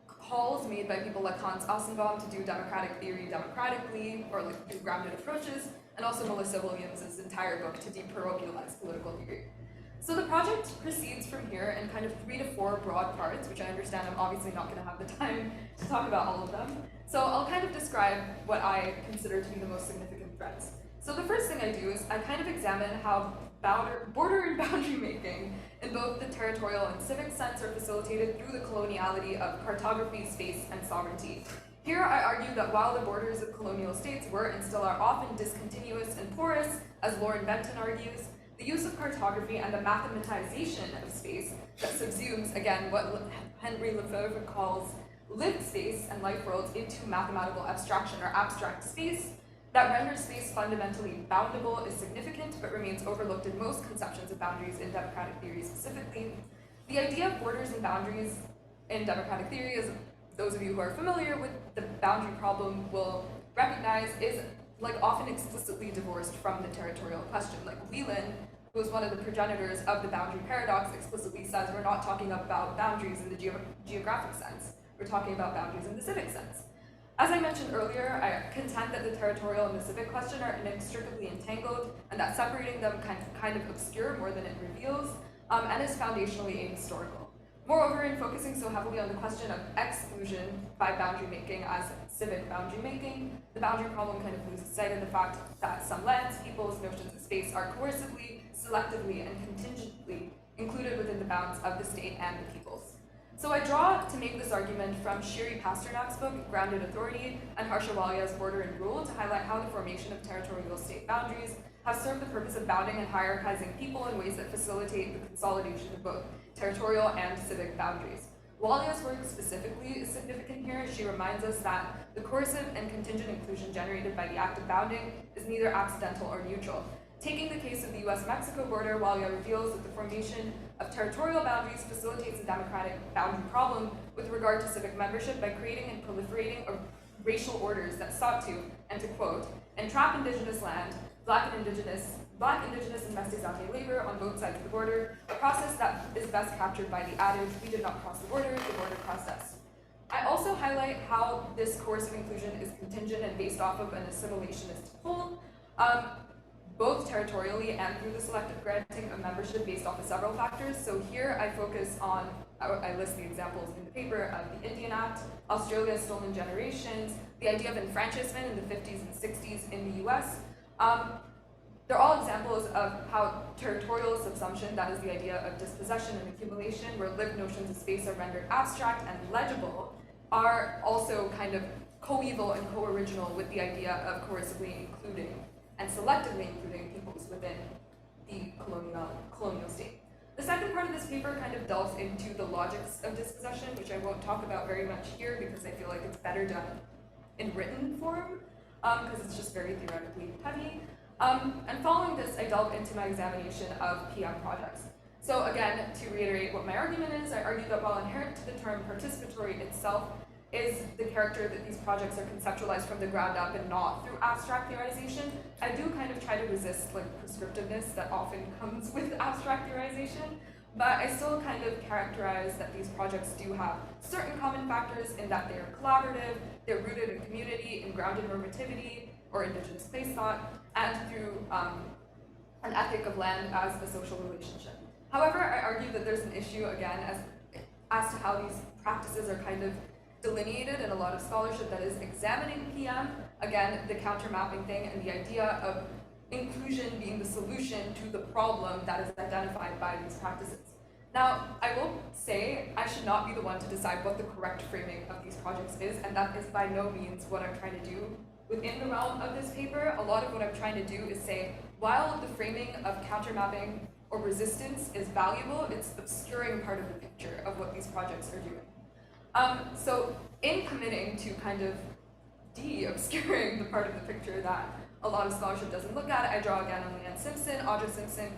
calls made by people like Hans Ossenbaum to do democratic theory democratically, or like do grounded approaches, and also Melissa Williams' entire book to deparochialize political theory. So the project proceeds from here in kind of 3 to 4 broad parts, which I understand I'm obviously not going to have the time to talk about all of them. So I'll kind of describe what I consider to be the most significant threats. So the first thing I do is I kind of examine how border and boundary making in both the territorial and civic sense are facilitated through the coloniality of cartography, space, and sovereignty. Here I argue that while the borders of colonial states were and still are often discontinuous and porous, as Lauren Benton argues, the use of cartography and the mathematization of space that subsumes, again, what Henry Lefebvre calls lived space and life worlds into mathematical abstraction or abstract space, that renders space fundamentally boundable is significant, but remains overlooked in most conceptions of boundaries in democratic theory specifically. The idea of borders and boundaries in democratic theory, as those of you who are familiar with the boundary problem will recognize, is like often explicitly divorced from the territorial question. Like Leland, who was one of the progenitors of the boundary paradox, explicitly says we're not talking about boundaries in the geographic sense, we're talking about boundaries in the civic sense. As I mentioned earlier, I contend that the territorial and the civic question are inextricably entangled, and that separating them kind of obscure more than it reveals, and is foundationally ahistorical. Moreover, in focusing so heavily on the question of exclusion by boundary making as civic boundary making, the boundary problem kind of loses sight of the fact that some lands, peoples, notions of space are coercively, selectively, and contingently included within the bounds of the state and the peoples. So I draw to make this argument from Shiri Pasternak's book, Grounded Authority, and Harsha Walia's Border and Rule to highlight how the formation of territorial state boundaries has served the purpose of bounding and hierarchizing people in ways that facilitate the consolidation of both territorial and civic boundaries. Walia's work specifically is significant here. She reminds us that the coercive and contingent inclusion generated by the act of bounding is neither accidental or neutral. Taking the case of the US-Mexico border, Walia reveals that the formation of territorial boundaries facilitates a democratic boundary problem with regard to civic membership by creating and proliferating racial orders that sought to, and to quote, entrap indigenous land, Black, indigenous, and mestizaje labor on both sides of the border, a process that is best captured by the adage, we did not cross the border crossed us. I also highlight how this coercive inclusion is contingent and based off of an assimilationist pull, both territorially and through the selective granting of membership based off of several factors. So here I focus on, I list the examples in the paper of the Indian Act, Australia's Stolen Generations, the idea of enfranchisement in the 50s and 60s in the US. They're all examples of how territorial subsumption, that is the idea of dispossession and accumulation, where lived notions of space are rendered abstract and legible, are also kind of coeval and co-original with the idea of coercively including and selectively including peoples within the colonial state. The second part of this paper kind of delves into the logics of dispossession, which I won't talk about very much here because I feel like it's better done in written form, because it's just very theoretically heavy. And following this, I delve into my examination of PM projects. So again, to reiterate what my argument is, I argue that while inherent to the term participatory itself is the character that these projects are conceptualized from the ground up and not through abstract theorization, I do kind of try to resist like prescriptiveness that often comes with abstract theorization, but I still kind of characterize that these projects do have certain common factors in that they're collaborative, they're rooted in community, in grounded normativity, or indigenous place thought, and through an ethic of land as a social relationship. However, I argue that there's an issue, again, as to how these practices are kind of delineated in a lot of scholarship that is examining PM, again, the counter-mapping thing and the idea of inclusion being the solution to the problem that is identified by these practices. Now, I will say I should not be the one to decide what the correct framing of these projects is, and that is by no means what I'm trying to do within the realm of this paper. A lot of what I'm trying to do is say, while the framing of counter-mapping or resistance is valuable, it's obscuring part of the picture of what these projects are doing. So in committing to kind of de-obscuring the part of the picture that a lot of scholarship doesn't look at, I draw again on Leanne Simpson, Audra Simpson,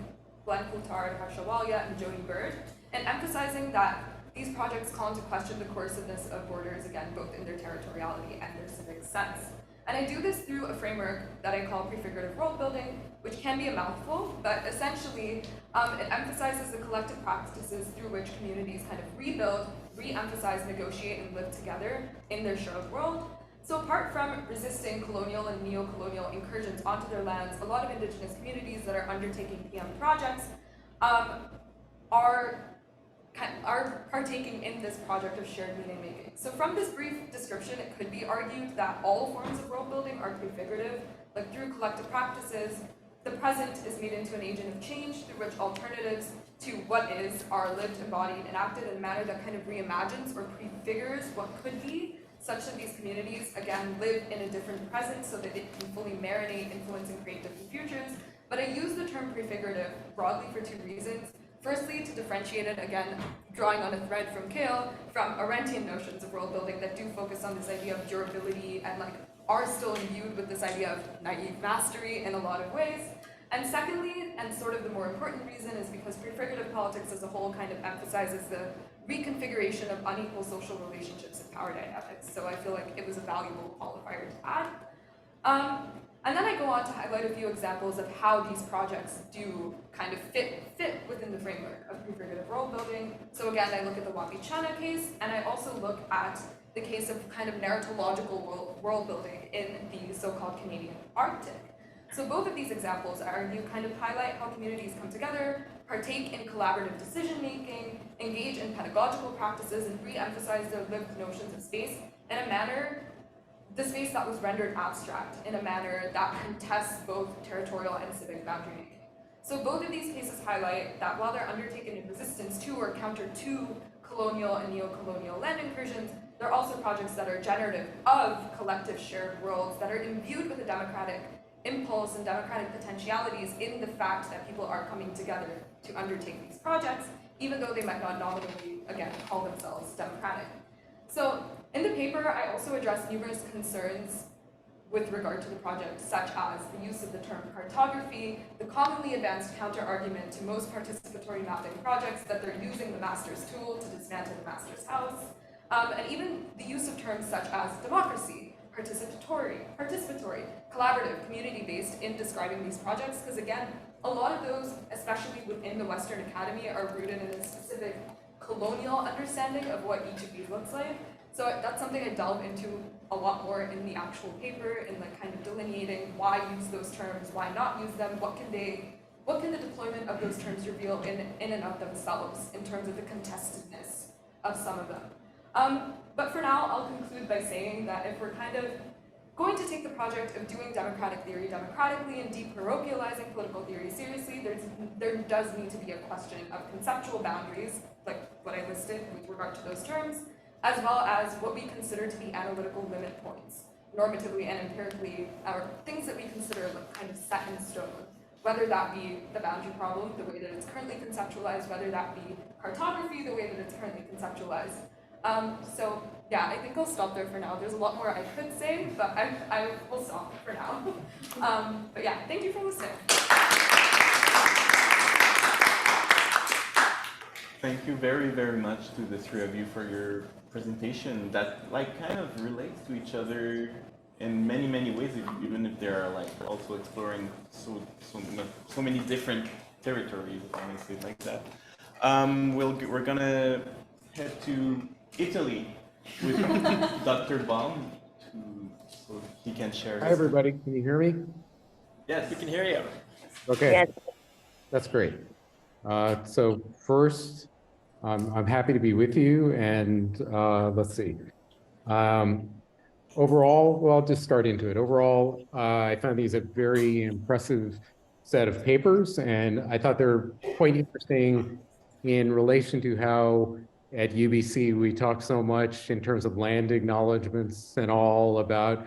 Glenn Coulthard, Harsha Walia, and Jody Bird, and emphasizing that these projects call into question the coerciveness of borders, again, both in their territoriality and their civic sense. And I do this through a framework that I call prefigurative world building, which can be a mouthful, but essentially it emphasizes the collective practices through which communities kind of rebuild, re-emphasize, negotiate, and live together in their shared world. So apart from resisting colonial and neo-colonial incursions onto their lands, a lot of Indigenous communities that are undertaking PM projects are partaking in this project of shared meaning making. So from this brief description, it could be argued that all forms of world building are prefigurative, like through collective practices, the present is made into an agent of change through which alternatives to what is are lived, embodied, enacted in a manner that kind of reimagines or prefigures what could be, such that these communities, again, live in a different present so that it can fully marinate, influence, and create different futures. But I use the term prefigurative broadly for two reasons. Firstly, to differentiate it, again, drawing on a thread from Kael, from Arendtian notions of world building that do focus on this idea of durability and like are still imbued with this idea of naive mastery in a lot of ways. And secondly, and sort of the more important reason, is because prefigurative politics as a whole kind of emphasizes the reconfiguration of unequal social relationships and power dynamics. So I feel like it was a valuable qualifier to add. And then I go on to highlight a few examples of how these projects do kind of fit within the framework of prefigurative world building. So again, I look at the Wapichana case, and I also look at the case of kind of narratological world building in the so-called Canadian Arctic. So both of these examples argue kind of highlight how communities come together, partake in collaborative decision-making, engage in pedagogical practices, and re-emphasize their lived notions of space in a manner, the space that was rendered abstract, in a manner that contests both territorial and civic boundary making. So both of these cases highlight that while they're undertaken in resistance to or counter to colonial and neo-colonial land incursions, they're also projects that are generative of collective shared worlds that are imbued with a democratic impulse and democratic potentialities in the fact that people are coming together to undertake these projects, even though they might not nominally, again, call themselves democratic. So in the paper, I also address numerous concerns with regard to the project, such as the use of the term cartography, the commonly advanced counter-argument to most participatory mapping projects that they're using the master's tool to dismantle the master's house, and even the use of terms such as democracy, participatory, collaborative, community-based in describing these projects, because again, a lot of those, especially within the Western Academy, are rooted in a specific colonial understanding of what each of these looks like. So that's something I delve into a lot more in the actual paper, in like kind of delineating why use those terms, why not use them, what can the deployment of those terms reveal in and of themselves in terms of the contestedness of some of them. But for now, I'll conclude by saying that if we're kind of going to take the project of doing democratic theory democratically and deparochializing political theory seriously, there does need to be a question of conceptual boundaries, like what I listed with regard to those terms, as well as what we consider to be analytical limit points, normatively and empirically, or things that we consider like kind of set in stone, whether that be the boundary problem, the way that it's currently conceptualized, whether that be cartography, the way that it's currently conceptualized. So yeah, I think I'll stop there for now. There's a lot more I could say, but I will stop for now. But yeah, thank you for listening. Thank you very, very much to the three of you for your presentation that like kind of relates to each other in many, many ways, even if they are like also exploring so many different territories, if I may say it like that. We're gonna head to Italy with Dr. Baum so he can share. Hi, everybody. Can you hear me? Yes, we can hear you. Okay, Yes. that's great. So first, I'm happy to be with you, and let's see. Overall, well, I'll just start into it. Overall, I found these a very impressive set of papers, and I thought they're quite interesting in relation to how at UBC we talk so much in terms of land acknowledgements and all about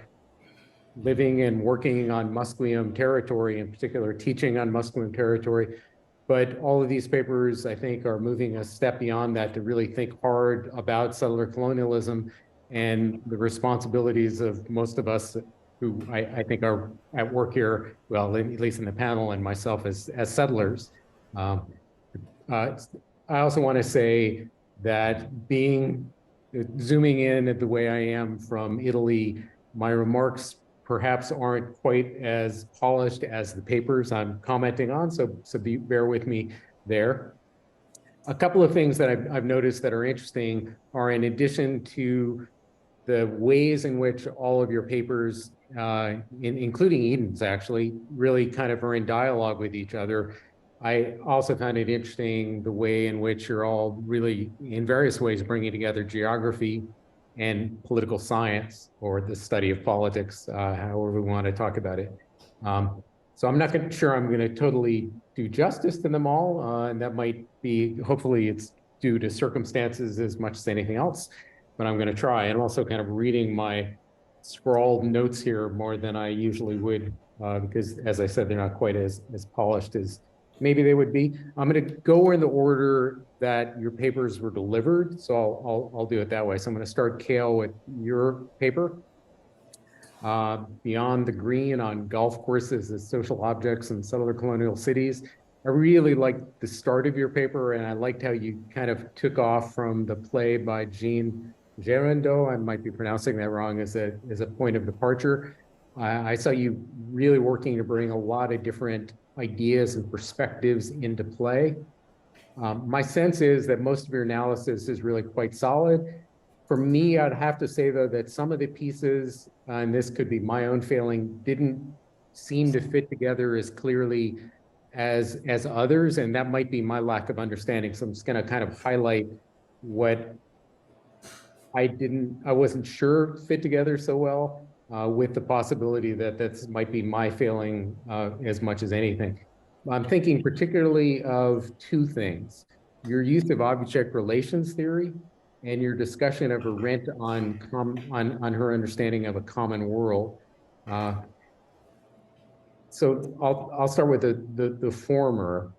living and working on Musqueam territory, in particular teaching on Musqueam territory. But all of these papers, I think, are moving a step beyond that to really think hard about settler colonialism and the responsibilities of most of us who I think are at work here, well, at least in the panel, and myself as settlers. I also want to say that zooming in the way I am from Italy, my remarks perhaps aren't quite as polished as the papers I'm commenting on, so bear with me there. A couple of things that I've noticed that are interesting are, in addition to the ways in which all of your papers, including Eden's actually, really kind of are in dialogue with each other, I also found it interesting the way in which you're all really, in various ways, bringing together geography and political science, or the study of politics, however we want to talk about it. So I'm not sure I'm going to totally do justice to them all, and that might be, hopefully it's due to circumstances as much as anything else, but I'm going to try. And I'm also kind of reading my scrawled notes here more than I usually would, because, as I said, they're not quite as polished as maybe they would be. I'm going to go in the order that your papers were delivered, so I'll do it that way. So I'm going to start, Kael, with your paper. Beyond the Green on Golf Courses as Social Objects in Settler-Colonial Cities. I really liked the start of your paper, and I liked how you kind of took off from the play by Jean Gerondeau, I might be pronouncing that wrong, as a point of departure. I saw you really working to bring a lot of different ideas and perspectives into play. My sense is that most of your analysis is really quite solid. For me, I'd have to say, though, that some of the pieces, and this could be my own failing, didn't seem to fit together as clearly as others, and that might be my lack of understanding. So I'm just going to kind of highlight what I wasn't sure fit together so well, with the possibility that that might be my failing as much as anything. I'm thinking particularly of two things: your use of object relations theory and your discussion of Arendt on her understanding of a common world. So I'll start with the former.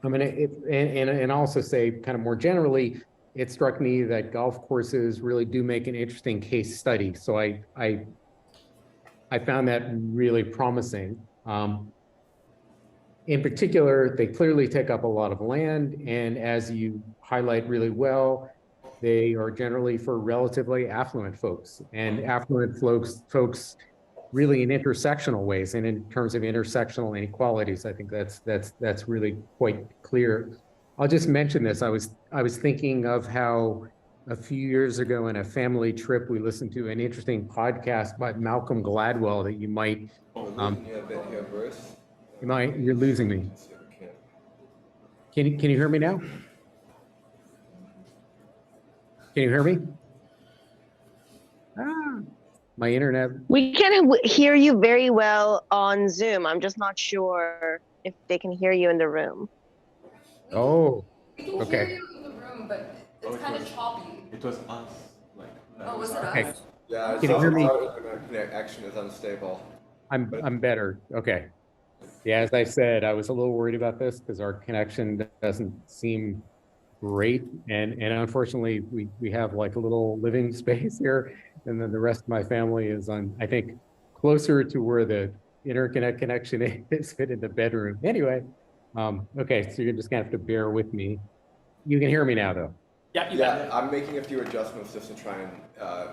I mean, and also say, kind of more generally, it struck me that golf courses really do make an interesting case study. So I found that really promising. In particular, they clearly take up a lot of land, and as you highlight really well, they are generally for relatively affluent folks, and affluent folks really in intersectional ways, and in terms of intersectional inequalities. I think that's really quite clear. I'll just mention this. I was thinking of how a few years ago in a family trip, we listened to an interesting podcast by Malcolm Gladwell that you might. You're losing me. Can you hear me now? Can you hear me? My internet. We can hear you very well on Zoom. I'm just not sure if they can hear you in the room. Oh, We can okay. hear you in the room, but it's kind of choppy. It was us. Oh, was it us? Okay. Yeah, Can you hear me? Connection is unstable. I'm better. Okay. Yeah, as I said, I was a little worried about this because our connection doesn't seem great, and unfortunately we have like a little living space here, and then the rest of my family is on, I think, closer to where the interconnect connection is fit in the bedroom. Anyway, okay, so you're just gonna have to bear with me. You can hear me now, though. Yeah, you Yeah, I'm making a few adjustments just to try and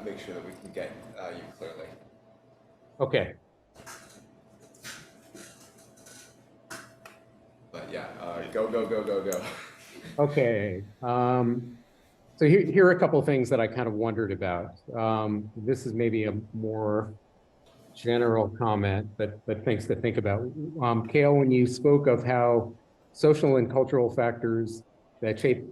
make sure that we can get you clearly. Okay. But yeah, go. Okay. So here are a couple of things that I kind of wondered about. This is maybe a more general comment, but things to think about. Kael, when you spoke of how social and cultural factors that shape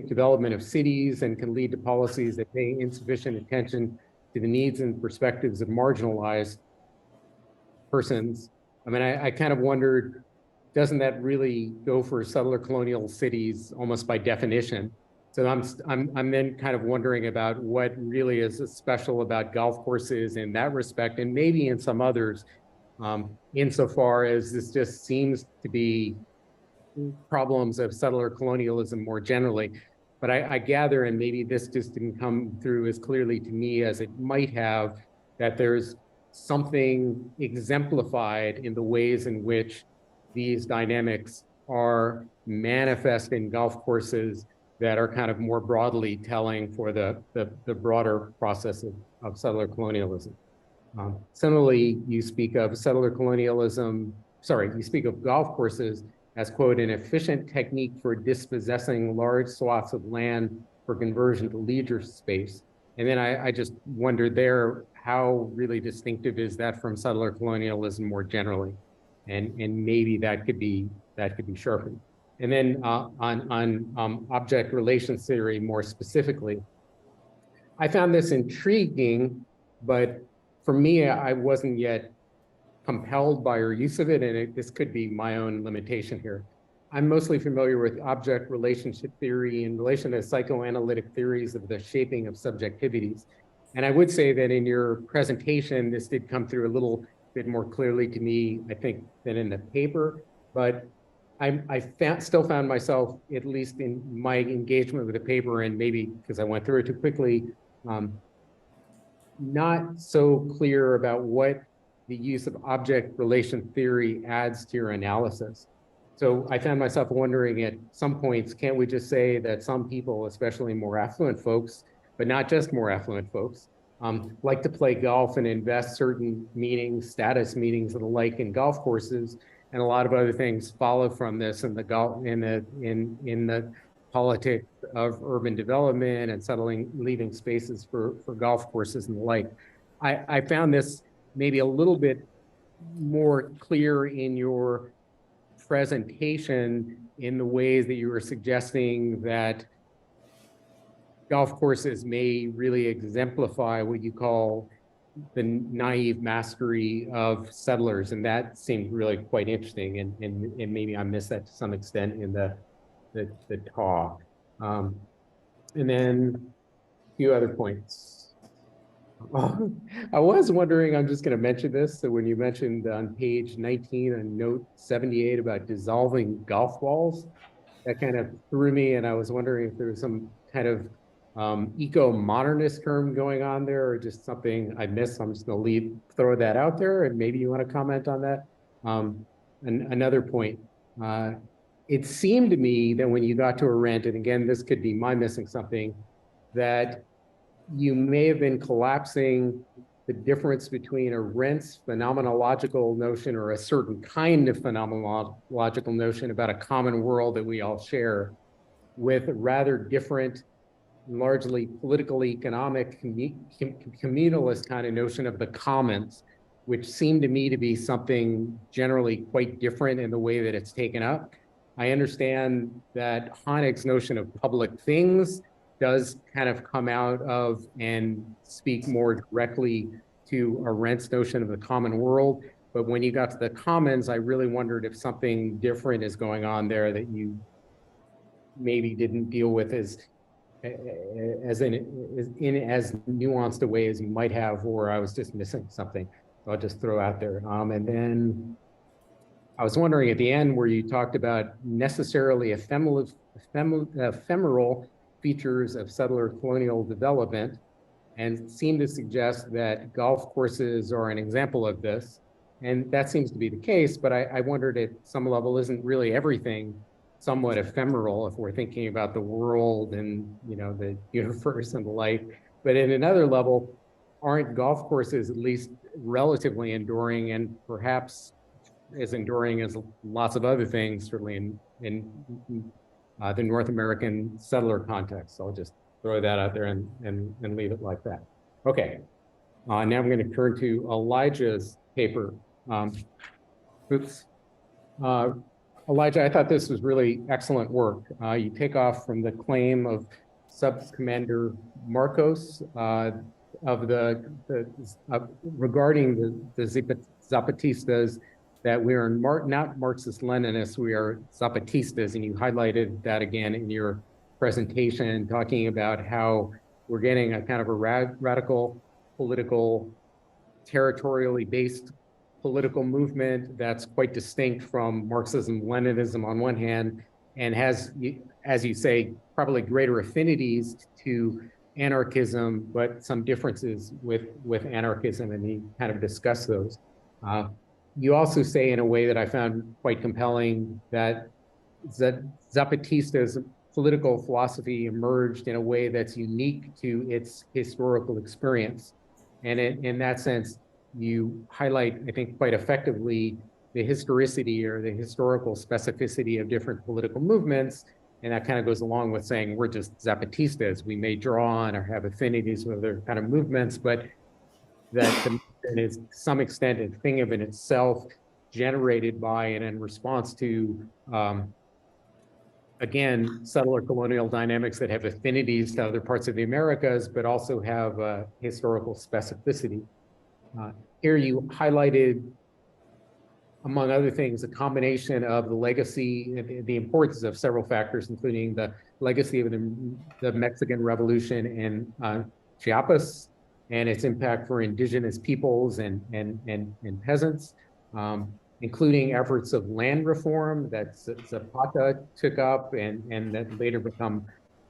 development of cities and can lead to policies that pay insufficient attention to the needs and perspectives of marginalized persons. I mean, I kind of wondered, doesn't that really go for settler colonial cities almost by definition? So I'm then kind of wondering about what really is special about golf courses in that respect, and maybe in some others, insofar as this just seems to be problems of settler colonialism more generally. But I gather, and maybe this just didn't come through as clearly to me as it might have, that there's something exemplified in the ways in which these dynamics are manifest in golf courses that are kind of more broadly telling for the broader process of settler colonialism. Similarly, you speak of settler colonialism, you speak of golf courses as, quote, an efficient technique for dispossessing large swaths of land for conversion to leisure space. And then I just wondered there, how really distinctive is that from settler colonialism more generally? And maybe that could be sharpened. And then on object relations theory more specifically, I found this intriguing, but for me, I wasn't yet compelled by your use of it, and this could be my own limitation here. I'm mostly familiar with object relationship theory in relation to psychoanalytic theories of the shaping of subjectivities. And I would say that in your presentation, this did come through a little bit more clearly to me, I think, than in the paper, but I still found myself, at least in my engagement with the paper, and maybe because I went through it too quickly, not so clear about what the use of object relation theory adds to your analysis. So I found myself wondering at some points, can't we just say that some people, especially more affluent folks, but not just more affluent folks, like to play golf and invest certain meanings, status meanings and the like in golf courses, and a lot of other things follow from this in the golf in the politics of urban development and leaving spaces for golf courses and the like. I found this maybe a little bit more clear in your presentation in the ways that you were suggesting that golf courses may really exemplify what you call the naive mastery of settlers, and that seemed really quite interesting, and maybe I missed that to some extent in the talk. And then a few other points. I was wondering, I'm just going to mention this, so when you mentioned on page 19 and note 78 about dissolving golf balls, that kind of threw me, and I was wondering if there was some kind of eco-modernist term going on there, or just something I missed. I'm just going to throw that out there, and maybe you want to comment on that. And another point, it seemed to me that when you got to a rent, and again, this could be my missing something, that you may have been collapsing the difference between a rent's phenomenological notion or a certain kind of phenomenological notion about a common world that we all share with a rather different, largely political, economic, communalist kind of notion of the commons, which seemed to me to be something generally quite different in the way that it's taken up. I understand that Honig's notion of public things does kind of come out of and speak more directly to Arendt's notion of the common world. But when you got to the commons, I really wondered if something different is going on there that you maybe didn't deal with in as nuanced a way as you might have, or I was just missing something. So I'll just throw out there. And then I was wondering at the end where you talked about necessarily ephemeral features of settler colonial development, and seemed to suggest that golf courses are an example of this. And that seems to be the case, but I wondered at some level, isn't really everything somewhat ephemeral if we're thinking about the world and the universe and the like? But at another level, aren't golf courses at least relatively enduring, and perhaps as enduring as lots of other things, certainly in the North American settler context? So I'll just throw that out there and leave it like that. Okay, now I'm going to turn to Elijah's paper. Elijah, I thought this was really excellent work. You take off from the claim of Sub-Commander Marcos regarding the Zapatistas, that we are not Marxist-Leninists, we are Zapatistas, and you highlighted that again in your presentation, talking about how we're getting a kind of a radical political, territorially based political movement that's quite distinct from Marxism-Leninism on one hand, and has, as you say, probably greater affinities to anarchism, but some differences with anarchism, and you kind of discuss those. You also say in a way that I found quite compelling that Zapatistas political philosophy emerged in a way that's unique to its historical experience. And in that sense, you highlight, I think, quite effectively the historicity or the historical specificity of different political movements. And that kind of goes along with saying we're just Zapatistas. We may draw on or have affinities with other kind of movements, but that the movement is to some extent a thing of in itself, generated by and in response to, again, settler-colonial dynamics that have affinities to other parts of the Americas, but also have historical specificity. Here you highlighted, among other things, a combination of the legacy, the importance of several factors, including the legacy of the Mexican Revolution in Chiapas and its impact for indigenous peoples and peasants, including efforts of land reform that Zapata took up and that later become,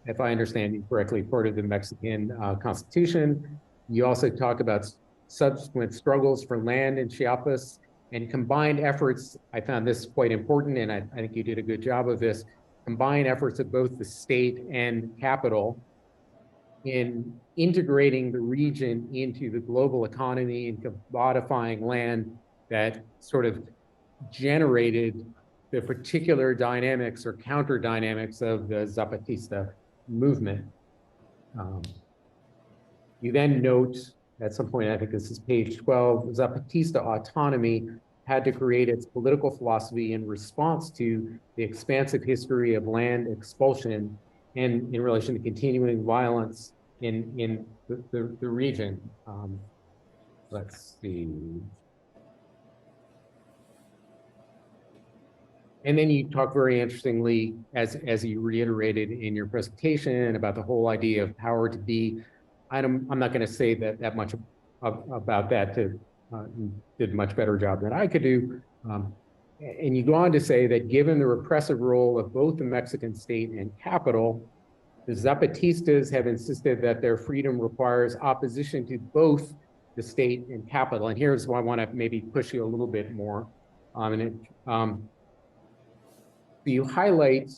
if I understand you correctly, part of the Mexican Constitution. You also talk about subsequent struggles for land in Chiapas and combined efforts. I found this quite important, and I think you did a good job of this, combined efforts of both the state and capital in integrating the region into the global economy and commodifying land that sort of generated the particular dynamics or counter dynamics of the Zapatista movement. You then note at some point, I think this is page 12, Zapatista autonomy had to create its political philosophy in response to the expansive history of land expulsion and in relation to continuing violence in the region. Let's see. And then you talk very interestingly, as you reiterated in your presentation, about the whole idea of power to be. I'm not going to say that much about that. You did a much better job than I could do. And you go on to say that given the repressive role of both the Mexican state and capital, the Zapatistas have insisted that their freedom requires opposition to both the state and capital. And here's why I want to maybe push you a little bit more. You highlight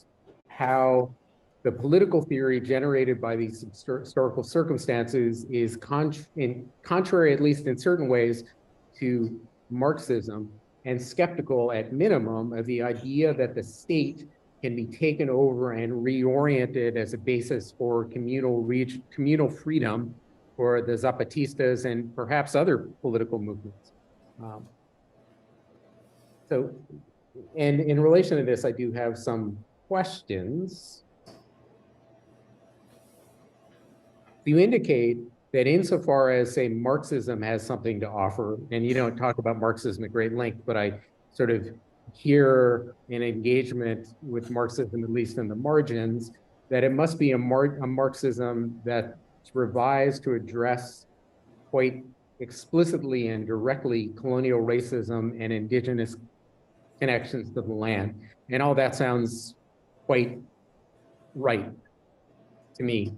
how the political theory generated by these historical circumstances is contrary, at least in certain ways, to Marxism, and skeptical at minimum of the idea that the state can be taken over and reoriented as a basis for communal freedom for the Zapatistas and perhaps other political movements. And in relation to this, I do have some questions. You indicate that insofar as, say, Marxism has something to offer, and you don't talk about Marxism at great length, but I sort of hear an engagement with Marxism, at least in the margins, that it must be a Marxism that's revised to address quite explicitly and directly colonial racism and indigenous connections to the land. And all that sounds quite right to me.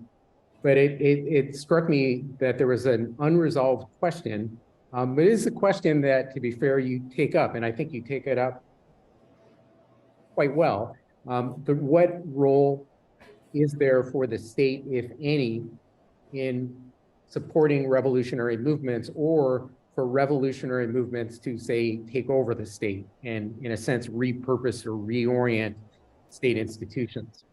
But it struck me that there was an unresolved question, but it is a question that, to be fair, you take up, and I think you take it up quite well. What role is there for the state, if any, in supporting revolutionary movements, or for revolutionary movements to, say, take over the state and, in a sense, repurpose or reorient state institutions?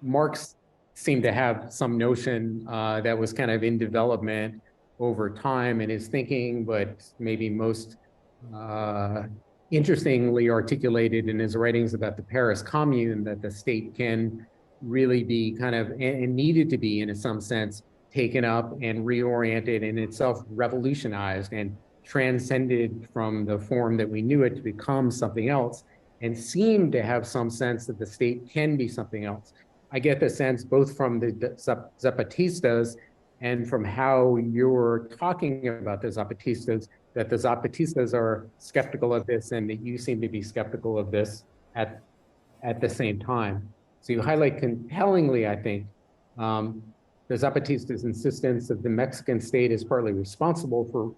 Marx seemed to have some notion that was kind of in development over time in his thinking, but maybe most interestingly articulated in his writings about the Paris Commune, that the state can really be kind of, and needed to be in some sense, taken up and reoriented and itself revolutionized and transcended from the form that we knew it to become something else, and seemed to have some sense that the state can be something else. I get the sense both from the Zapatistas and from how you're talking about the Zapatistas, that the Zapatistas are skeptical of this and that you seem to be skeptical of this at the same time. So you highlight compellingly, I think, the Zapatistas' insistence that the Mexican state is partly responsible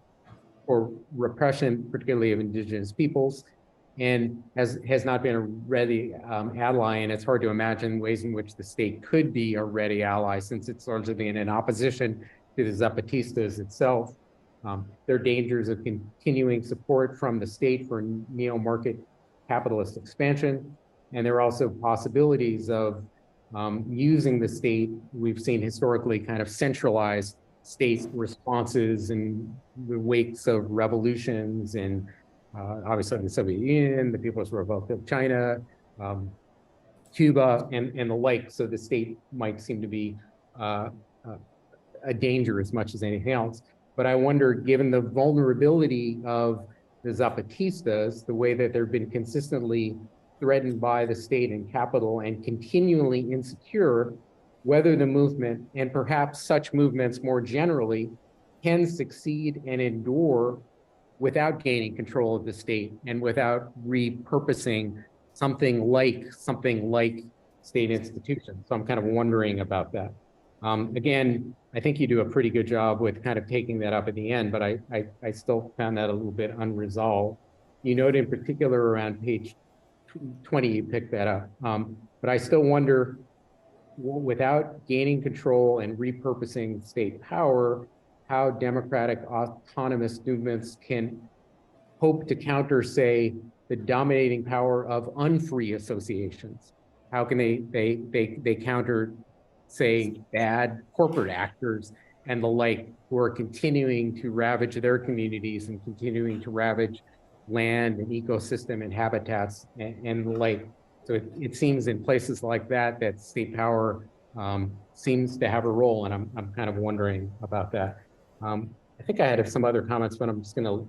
for repression, particularly of indigenous peoples, and has not been a ready ally, and it's hard to imagine ways in which the state could be a ready ally since it's largely been in opposition to the Zapatistas itself. There are dangers of continuing support from the state for neo-market capitalist expansion, and there are also possibilities of using the state. We've seen historically kind of centralized state responses in the wakes of revolutions and obviously the Soviet Union, the People's Republic of China, Cuba, and the like. So the state might seem to be a danger as much as anything else. But I wonder, given the vulnerability of the Zapatistas, the way that they've been consistently threatened by the state and capital and continually insecure, whether the movement, and perhaps such movements more generally, can succeed and endure without gaining control of the state and without repurposing something like state institutions. So I'm kind of wondering about that. Again, I think you do a pretty good job with kind of taking that up at the end, but I still found that a little bit unresolved. You note in particular around page 20, you picked that up. But I still wonder, without gaining control and repurposing state power, how democratic autonomous movements can hope to counter, say, the dominating power of unfree associations. How can they counter, say, bad corporate actors and the like, who are continuing to ravage their communities and continuing to ravage land and ecosystem and habitats and the like. So it seems in places like that that state power seems to have a role, and I'm kind of wondering about that. I think I had some other comments, but I'm just going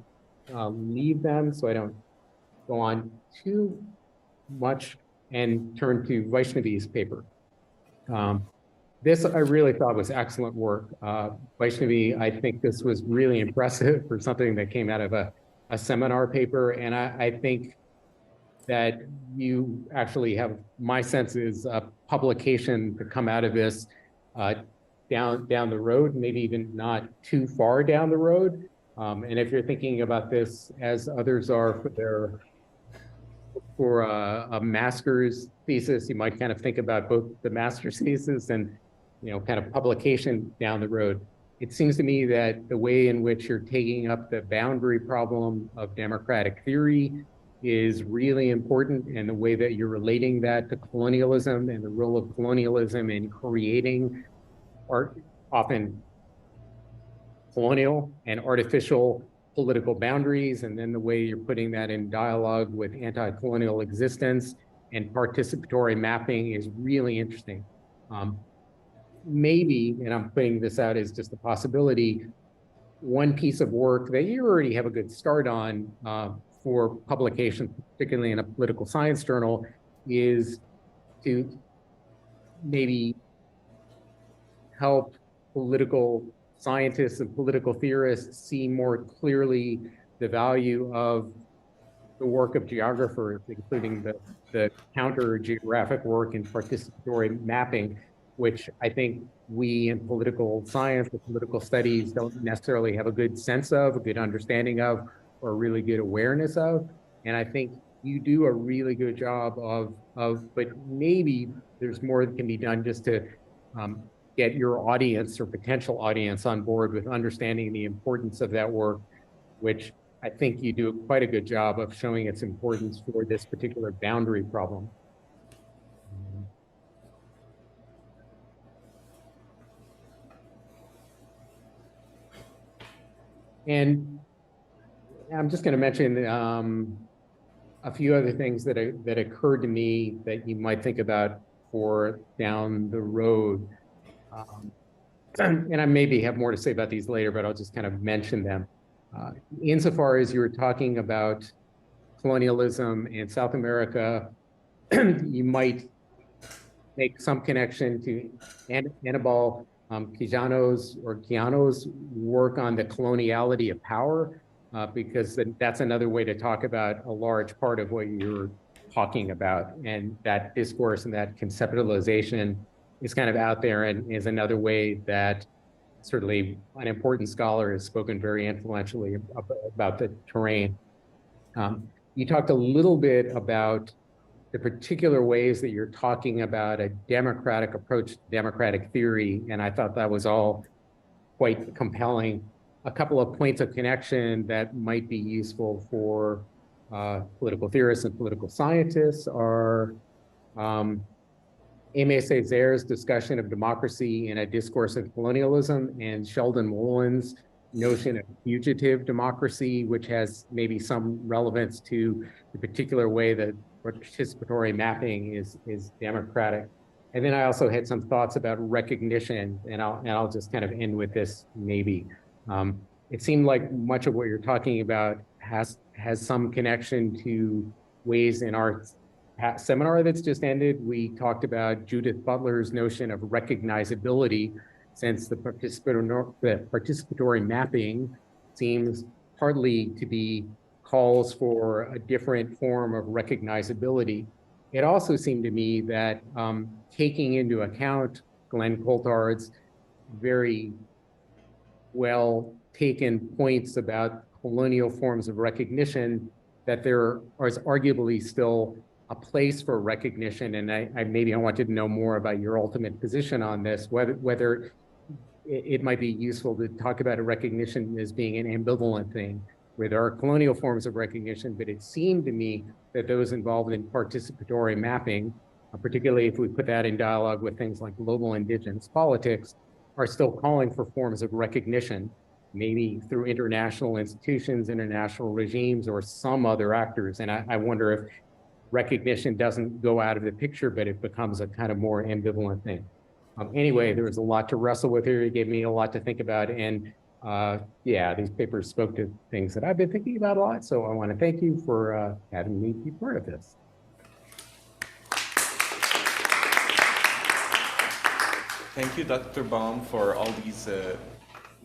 to leave them so I don't go on too much and turn to Vaishnavi's paper. This I really thought was excellent work. Vaishnavi, I think this was really impressive for something that came out of a seminar paper, and I think that you actually have, my sense is, a publication to come out of this down the road, maybe even not too far down the road. And if you're thinking about this, as others are for a master's thesis, you might kind of think about both the master's thesis and, you know, kind of publication down the road. It seems to me that the way in which you're taking up the boundary problem of democratic theory is really important, and the way that you're relating that to colonialism and the role of colonialism in creating often colonial and artificial political boundaries, and then the way you're putting that in dialogue with anti-colonial existence and participatory mapping is really interesting. Maybe, and I'm putting this out as just a possibility, one piece of work that you already have a good start on for publication, particularly in a political science journal, is to maybe help political scientists and political theorists see more clearly the value of the work of geographers, including the counter-geographic work and participatory mapping, which I think we in political science or political studies don't necessarily have a good sense of, a good understanding of, or a really good awareness of. And I think you do a really good job but maybe there's more that can be done just to get your audience or potential audience on board with understanding the importance of that work, which I think you do quite a good job of showing its importance for this particular boundary problem. And I'm just going to mention a few other things that occurred to me that you might think about for down the road. And I maybe have more to say about these later, but I'll just kind of mention them. Insofar as you were talking about colonialism in South America, you might make some connection to Anibal Quijano's work on the coloniality of power, because that's another way to talk about a large part of what you're talking about. And that discourse and that conceptualization is kind of out there and is another way that certainly an important scholar has spoken very influentially about the terrain. you talked a little bit about the particular ways that you're talking about a democratic approach to democratic theory, and I thought that was all quite compelling. A couple of points of connection that might be useful for political theorists and political scientists are Aimé Césaire's discussion of democracy in a discourse of colonialism and Sheldon Wollin's notion of fugitive democracy, which has maybe some relevance to the particular way that participatory mapping is democratic. And then I also had some thoughts about recognition, and I'll just kind of end with this maybe. It seemed like much of what you're talking about has some connection to ways in our seminar that's just ended. We talked about Judith Butler's notion of recognizability, since the participatory mapping seems partly to be calls for a different form of recognizability. It also seemed to me that taking into account Glenn Coulthard's very well taken points about colonial forms of recognition, that there is arguably still a place for recognition. And I maybe wanted to know more about your ultimate position on this, whether it might be useful to talk about a recognition as being an ambivalent thing, where there are colonial forms of recognition, but it seemed to me that those involved in participatory mapping, particularly if we put that in dialogue with things like global indigenous politics, are still calling for forms of recognition, maybe through international institutions, international regimes, or some other actors. And I wonder if recognition doesn't go out of the picture, but it becomes a kind of more ambivalent thing. Anyway, there was a lot to wrestle with here. It gave me a lot to think about. And yeah, these papers spoke to things that I've been thinking about a lot. So I want to thank you for having me be part of this. Thank you, Dr. Baum, for all these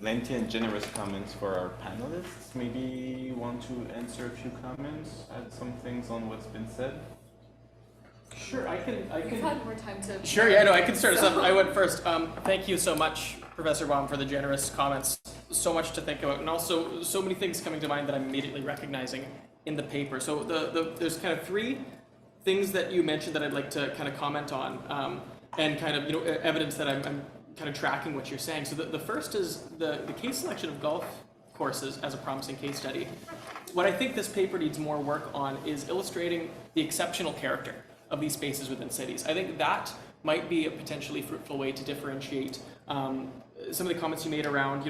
lengthy and generous comments for our panelists. Maybe you want to answer a few comments, add some things on what's been said? Sure, I can. We've had more time to. Sure, yeah, no, I can start us off. I went first. Thank you so much, Professor Baum, for the generous comments. So much to think about, and also so many things coming to mind that I'm immediately recognizing in the paper. So there's kind of three things that you mentioned that I'd like to kind of comment on, and kind of evidence that I'm kind of tracking what you're saying. So the first is the case selection of golf courses as a promising case study. What I think this paper needs more work on is illustrating the exceptional character of these spaces within cities. I think that might be a potentially fruitful way to differentiate some of the comments you made around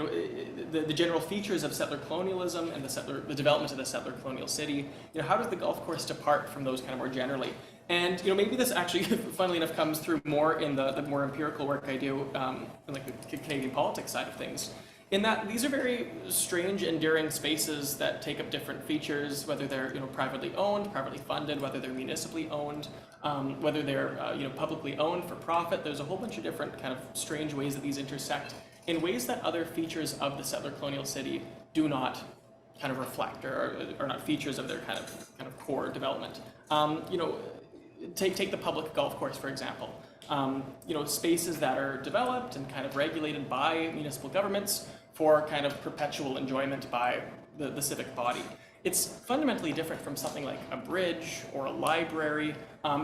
the general features of settler colonialism and the development of the settler colonial city. How does the golf course depart from those kind of more generally? And maybe this actually, funnily enough, comes through more in the more empirical work I do in like the Canadian politics side of things. In that these are very strange, enduring spaces that take up different features, whether they're privately owned, privately funded, whether they're municipally owned, whether they're publicly owned for profit. There's a whole bunch of different kind of strange ways that these intersect in ways that other features of the settler colonial city do not kind of reflect, or are not features of their kind of core development. Take the public golf course, for example. Spaces that are developed and kind of regulated by municipal governments for kind of perpetual enjoyment by the civic body. It's fundamentally different from something like a bridge or a library,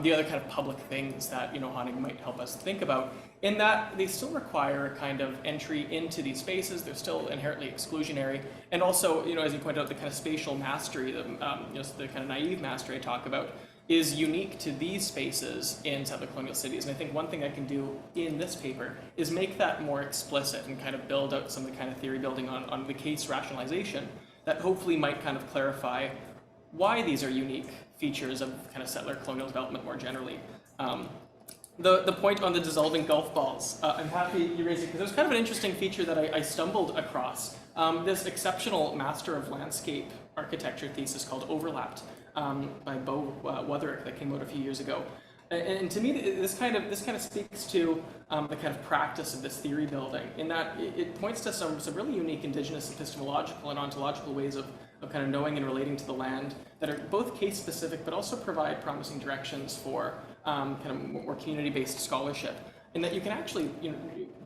the other kind of public things that Hanig might help us think about, in that they still require a kind of entry into these spaces. They're still inherently exclusionary, and also, as you pointed out, the kind of spatial mastery, the kind of naive mastery I talk about, is unique to these spaces in settler colonial cities. And I think one thing I can do in this paper is make that more explicit and kind of build out some of the kind of theory building on the case rationalization that hopefully might kind of clarify why these are unique features of kind of settler colonial development more generally. The point on the dissolving golf balls, I'm happy you raised it, because it was kind of an interesting feature that I stumbled across. This exceptional Master of Landscape architecture thesis called Overlapped, by Bo Wutherick, that came out a few years ago. And to me, this kind of speaks to the kind of practice of this theory building, in that it points to some really unique Indigenous epistemological and ontological ways of kind of knowing and relating to the land that are both case specific, but also provide promising directions for kind of more community-based scholarship. in that you can actually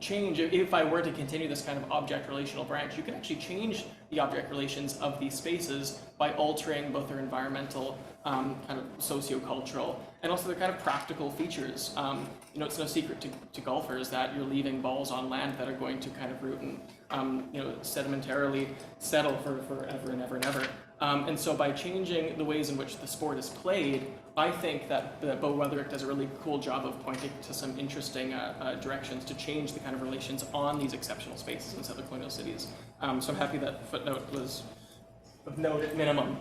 change, if I were to continue this kind of object relational branch, you can actually change the object relations of these spaces by altering both their environmental, kind of socio-cultural, and also their kind of practical features. It's no secret to golfers that you're leaving balls on land that are going to kind of root and sedimentarily settle for forever and ever and ever. And so by changing the ways in which the sport is played, I think that Bo Weatherick does a really cool job of pointing to some interesting directions to change the kind of relations on these exceptional spaces in settler-colonial cities. So I'm happy that footnote was of note at minimum.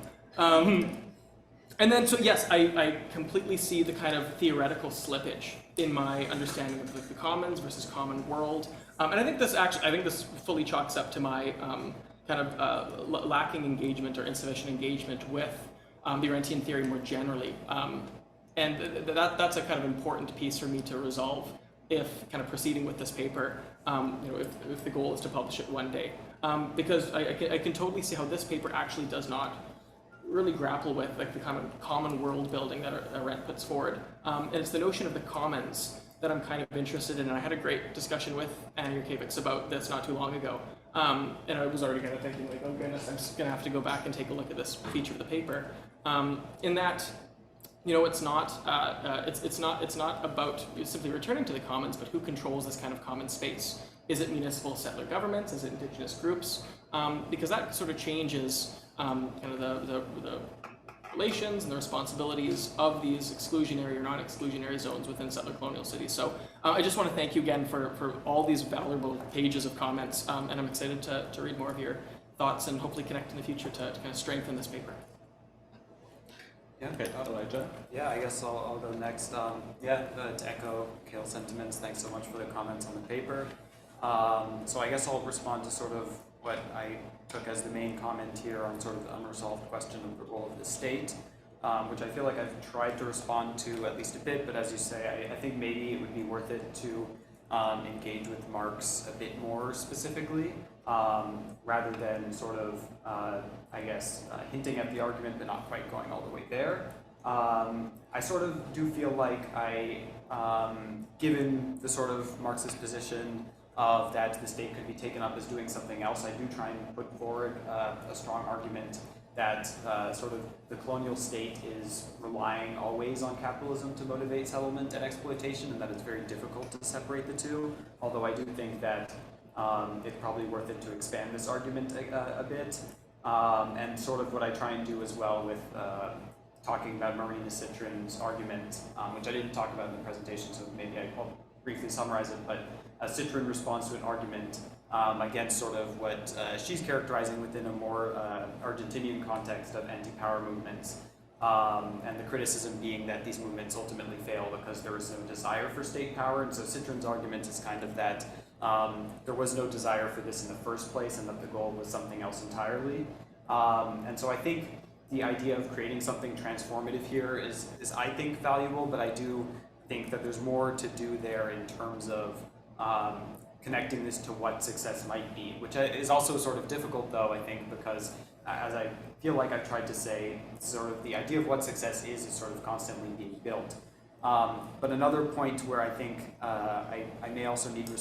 And then, so yes, I completely see the kind of theoretical slippage in my understanding of the commons versus common world. And I think this fully chalks up to my kind of lacking engagement or insufficient engagement with the Arendtian theory more generally. And that's a kind of important piece for me to resolve if kind of proceeding with this paper, if the goal is to publish it one day. Because I can totally see how this paper actually does not really grapple with like the kind of common world building that Arendt puts forward. And it's the notion of the commons that I'm kind of interested in. And I had a great discussion with Anna Jurkiewicz about this not too long ago. And I was already kind of thinking like, oh goodness, I'm just gonna have to go back and take a look at this feature of the paper. In that, it's not about simply returning to the commons, but who controls this kind of common space? Is it municipal settler governments? Is it indigenous groups? Because that sort of changes kind of the relations and the responsibilities of these exclusionary or non-exclusionary zones within settler-colonial cities. So I just want to thank you again for all these valuable pages of comments, and I'm excited to read more of your thoughts and hopefully connect in the future to kind of strengthen this paper. Yeah. Okay, Elijah. Yeah, I guess I'll go next. To echo Kael's sentiments, thanks so much for the comments on the paper. So I guess I'll respond to sort of what I took as the main comment here on sort of the unresolved question of the role of the state, which I feel like I've tried to respond to at least a bit, but as you say, I think maybe it would be worth it to engage with Marx a bit more specifically, rather than sort of, hinting at the argument but not quite going all the way there. I sort of do feel like given the sort of Marxist position of that the state could be taken up as doing something else, I do try and put forward a strong argument that sort of the colonial state is relying always on capitalism to motivate settlement and exploitation, and that it's very difficult to separate the two, although I do think that it's probably worth it to expand this argument a bit. And sort of what I try and do as well with talking about Marina Citrin's argument, which I didn't talk about in the presentation, so maybe I'll briefly summarize it, but Citrin responds to an argument against sort of what she's characterizing within a more Argentinian context of anti-power movements, and the criticism being that these movements ultimately fail because there was no desire for state power. And so Citrin's argument is kind of that there was no desire for this in the first place and that the goal was something else entirely. And so I think the idea of creating something transformative here is I think valuable, but I do think that there's more to do there in terms of connecting this to what success might be, which is also sort of difficult though, I think, because as I feel like I've tried to say, sort of the idea of what success is sort of constantly being built. But another point where I think I may also need to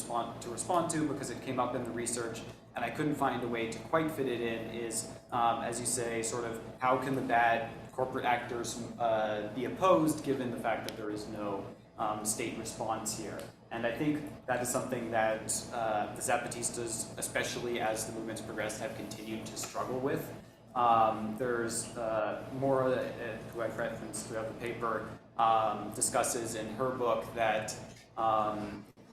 respond to, because it came up in the research and I couldn't find a way to quite fit it in, is, as you say, sort of how can the bad corporate actors be opposed given the fact that there is no state response here. And I think that is something that the Zapatistas, especially as the movements progressed, have continued to struggle with. There's Mora, who I've referenced throughout the paper, discusses in her book that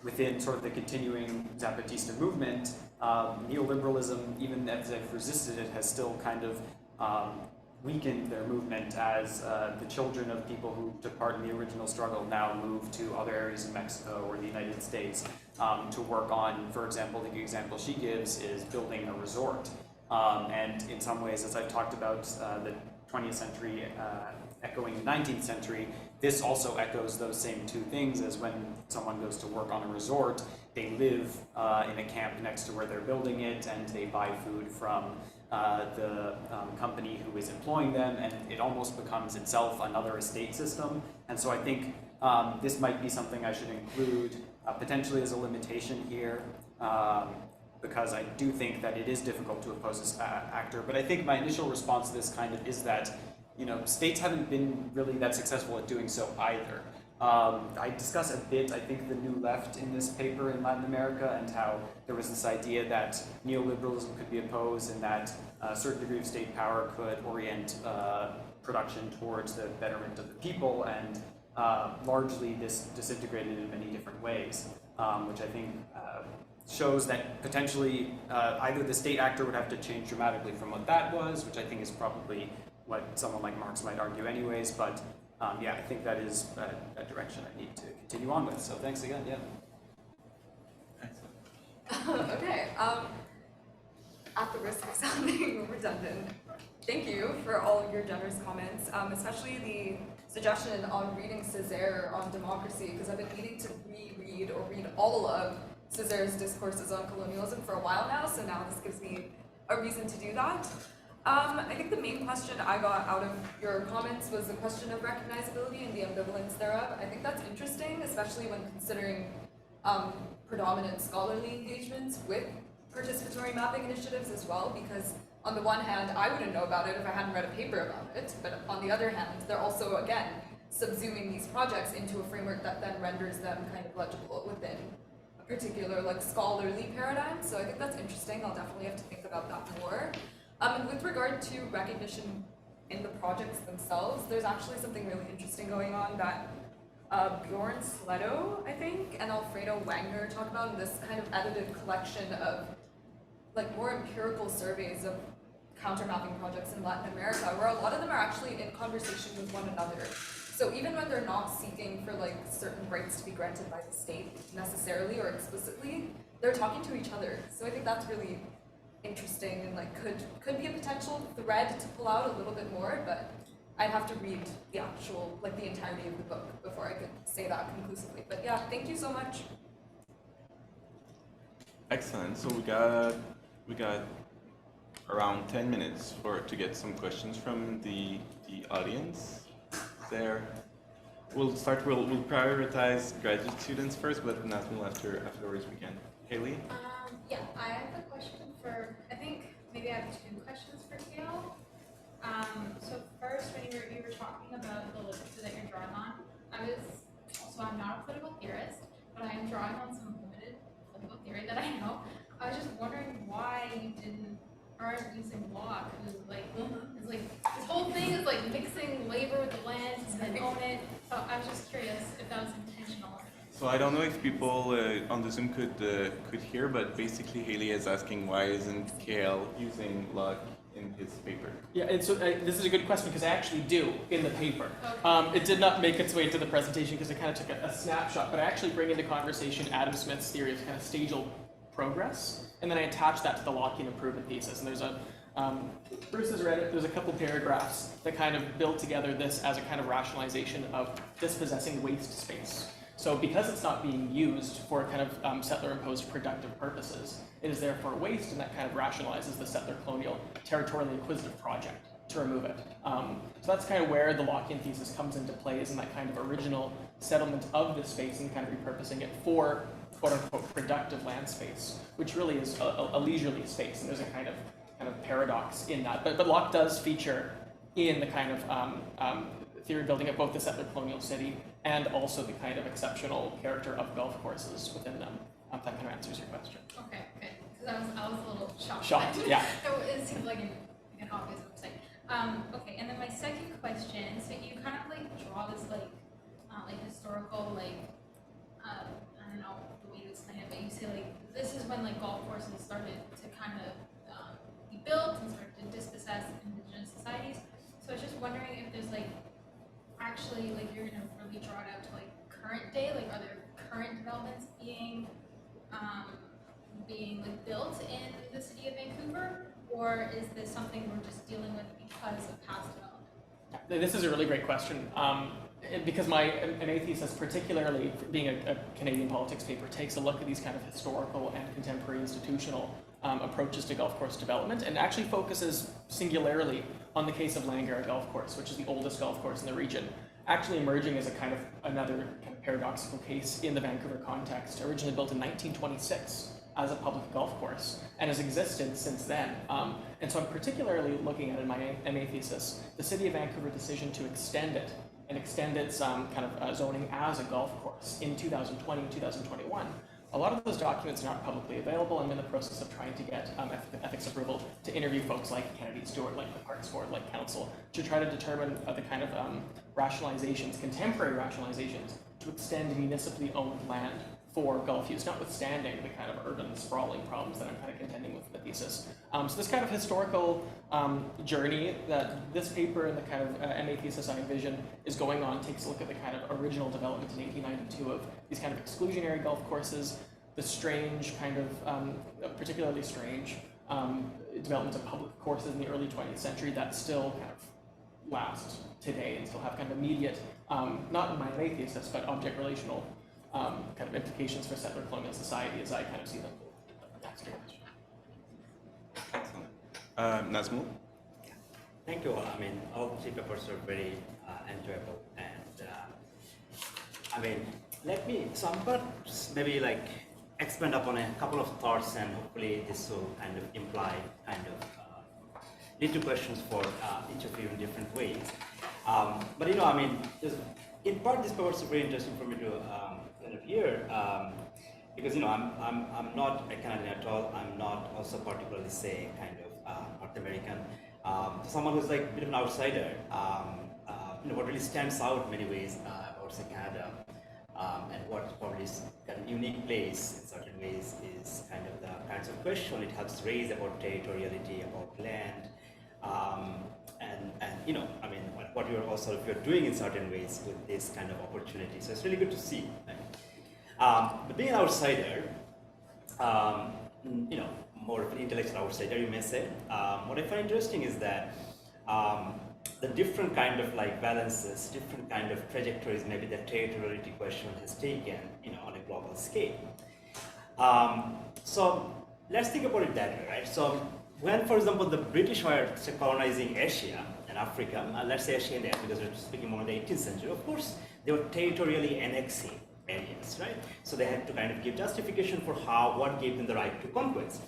within sort of the continuing Zapatista movement, neoliberalism, even as they've resisted it, has still kind of weakened their movement as the children of people who took part in the original struggle now move to other areas in Mexico or the United States to work on, for example, the example she gives is building a resort. And in some ways, as I've talked about the 20th century echoing the 19th century, this also echoes those same two things as when someone goes to work on a resort, they live in a camp next to where they're building it and they buy food from the company who is employing them, and it almost becomes itself another estate system. And so I think this might be something I should include potentially as a limitation here, because I do think that it is difficult to oppose this actor. But I think my initial response to this kind of is that, states haven't been really that successful at doing so either. I discuss a bit, I think, the New Left in this paper in Latin America, and how there was this idea that neoliberalism could be opposed and that a certain degree of state power could orient production towards the betterment of the people, and largely this disintegrated in many different ways, which I think shows that potentially either the state actor would have to change dramatically from what that was, which I think is probably what someone like Marx might argue anyways, but yeah, I think that is a direction I need to continue on with. So thanks again, yeah. Okay, at the risk of sounding redundant, thank you for all of your generous comments, especially the suggestion on reading Césaire on democracy, because I've been needing to reread or read all of Césaire's discourses on colonialism for a while now, so now this gives me a reason to do that. I think the main question I got out of your comments was the question of recognizability and the ambivalence thereof. I think that's interesting, especially when considering predominant scholarly engagements with participatory mapping initiatives as well, because on the one hand, I wouldn't know about it if I hadn't read a paper about it, but on the other hand, they're also, again, subsuming these projects into a framework that then renders them kind of legible within a particular scholarly paradigm. So I think that's interesting. I'll definitely have to think about that more. With regard to recognition in the projects themselves, there's actually something really interesting going on that Bjorn Sledo, I think, and Alfredo Wagner talk about in this kind of edited collection of more empirical surveys of countermapping projects in Latin America, where a lot of them are actually in conversation with one another. So even when they're not seeking for certain rights to be granted by the state necessarily or explicitly, they're talking to each other. So I think that's really interesting and could be a potential thread to pull out a little bit more, but I'd have to read the actual, the entirety of the book before I could say that conclusively. But yeah, thank you so much. Excellent. So we got around 10 minutes to get some questions from the audience. There, we'll prioritize graduate students first, but then afterwards we can. Haley? Yeah, I have a question I think maybe I have two questions for Kael. So first, when you were talking about the literature that you're drawing on, I'm not a political theorist, but I am drawing on some limited political theory that I know. I was just wondering why you aren't using Locke, who's is this whole thing is mixing labor with the land and own it. So I was just curious if that was intentional. So I don't know if people on the Zoom could hear, but basically Haley is asking why isn't Kael using Locke in his paper? Yeah, and so this is a good question because I actually do in the paper. Okay. It did not make its way to the presentation because I kind of took a snapshot, but I actually bring into conversation Adam Smith's theory of kind of stagel progress, and then I attach that to the Lockean improvement thesis. And there's Bruce has read it, there's a couple paragraphs that kind of build together this as a kind of rationalization of dispossessing waste space. So because it's not being used for kind of settler-imposed productive purposes, it is therefore waste, and that kind of rationalizes the settler-colonial territorial inquisitive project to remove it. So that's kind of where the Lockean thesis comes into play, is in that kind of original settlement of this space and kind of repurposing it for quote-unquote productive land space, which really is a leisurely space, and there's a kind of paradox in that. But Locke does feature in the kind of theory building of both the settler-colonial city and also the kind of exceptional character of golf courses within them. That kind of answers your question. Okay, good. Because I was a little shocked. Shocked, yeah. It seemed like an obvious mistake. Okay, and then my second question, so you kind of draw this historical I don't know the way to explain it, but you say this is when golf courses started to kind of be built and started to dispossess indigenous societies. So I was just wondering if there's actually you're gonna really draw it out to current day, are there current developments being built in the city of Vancouver, or is this something we're just dealing with because of past development? This is a really great question. Because my MA thesis, particularly being a Canadian politics paper, takes a look at these kind of historical and contemporary institutional approaches to golf course development, and actually focuses singularly on the case of Langara Golf Course, which is the oldest golf course in the region. actually emerging as a kind of another kind of paradoxical case in the Vancouver context, originally built in 1926 as a public golf course, and has existed since then. And so I'm particularly looking at in my MA thesis, the City of Vancouver decision to extend it and extend its zoning as a golf course in 2020 and 2021. A lot of those documents are not publicly available. I'm in the process of trying to get ethics approval to interview folks like Kennedy Stewart, like the Parks Board, like Council, to try to determine the kind of rationalizations, contemporary rationalizations, to extend municipally owned land for golf use, notwithstanding the kind of urban sprawling problems that I'm kind of contending with in the thesis. So this kind of historical journey that this paper and the kind of MA thesis I envision is going on takes a look at the kind of original development in 1892 of these kind of exclusionary golf courses, the strange kind of, particularly strange development of public courses in the early 20th century that still kind of last today and still have kind of immediate, not in my MA thesis, but object relational kind of implications for settler-colonial society as I kind of see them. That's a good question. Excellent. Nazmul? Thank you. I mean, all three papers are very enjoyable, and let me, so I'm going to maybe like expand upon a couple of thoughts, and hopefully this will kind of imply kind of lead to questions for each of you in different ways. But you know, I mean, in part this paper is very interesting for me to kind of hear, because you know, I'm not a Canadian at all. I'm not also particularly, say, kind of North American. Someone who's like a bit of an outsider. You know, what really stands out in many ways about, say, Canada, and what probably is kind of unique place in certain ways is kind of the kinds of question it helps raise about territoriality, about land, and you know, I mean, what you're also, if you're doing in certain ways with this kind of opportunity. So it's really good to see. Right? But being an outsider, you know, more of an intellectual outsider, you may say, what I find interesting is that the different kind of like balances, different kind of trajectories maybe the territoriality question has taken, you know, on a global scale. So let's think about it that way, right? So when, for example, the British were colonizing Asia and Africa, let's say Asia and Africa, because we're speaking more in the 18th century, of course, they were territorially annexing areas, right? So they had to kind of give justification for what gave them the right to conquest.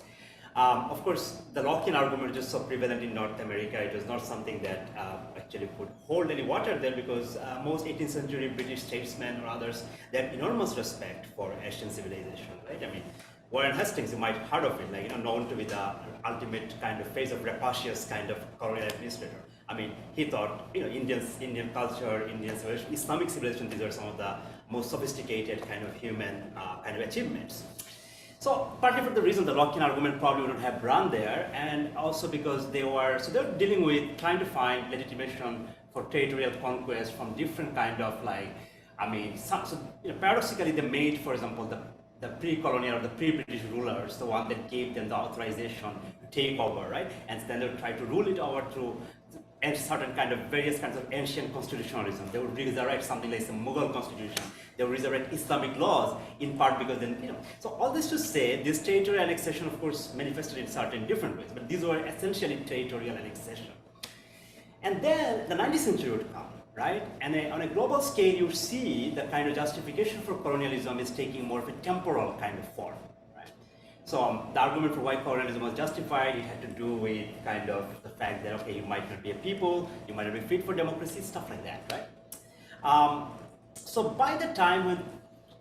Of course, the Lockean argument is just so prevalent in North America. It was not something that actually could hold any water there, because most 18th century British statesmen or others, they had enormous respect for Asian civilization, right? I mean, Warren Hastings, you might have heard of it, like, you know, known to be the ultimate kind of phase of rapacious kind of colonial administrator. I mean, he thought, you know, Indian culture, Indian civilization, Islamic civilization, these are some of the most sophisticated kind of human kind of achievements. So partly for the reason the Lockean argument probably wouldn't have run there, and also because they were dealing with trying to find legitimation for territorial conquest from different kind of like, I mean, you know, paradoxically they made, for example, the pre-colonial or the pre-British rulers, the one that gave them the authorization to take over, right? And then they would try to rule it over through certain kind of various kinds of ancient constitutionalism. They would resurrect something like the Mughal constitution. They would resurrect Islamic laws, in part because then, you know. So all this to say, this territorial annexation, of course, manifested in certain different ways, but these were essentially territorial annexation. And then the 19th century would come, right? And on a global scale, you see the kind of justification for colonialism is taking more of a temporal kind of form, right? So the argument for why colonialism was justified, it had to do with kind of the fact that, okay, you might not be a people, you might not be fit for democracy, stuff like that, right? So by the time when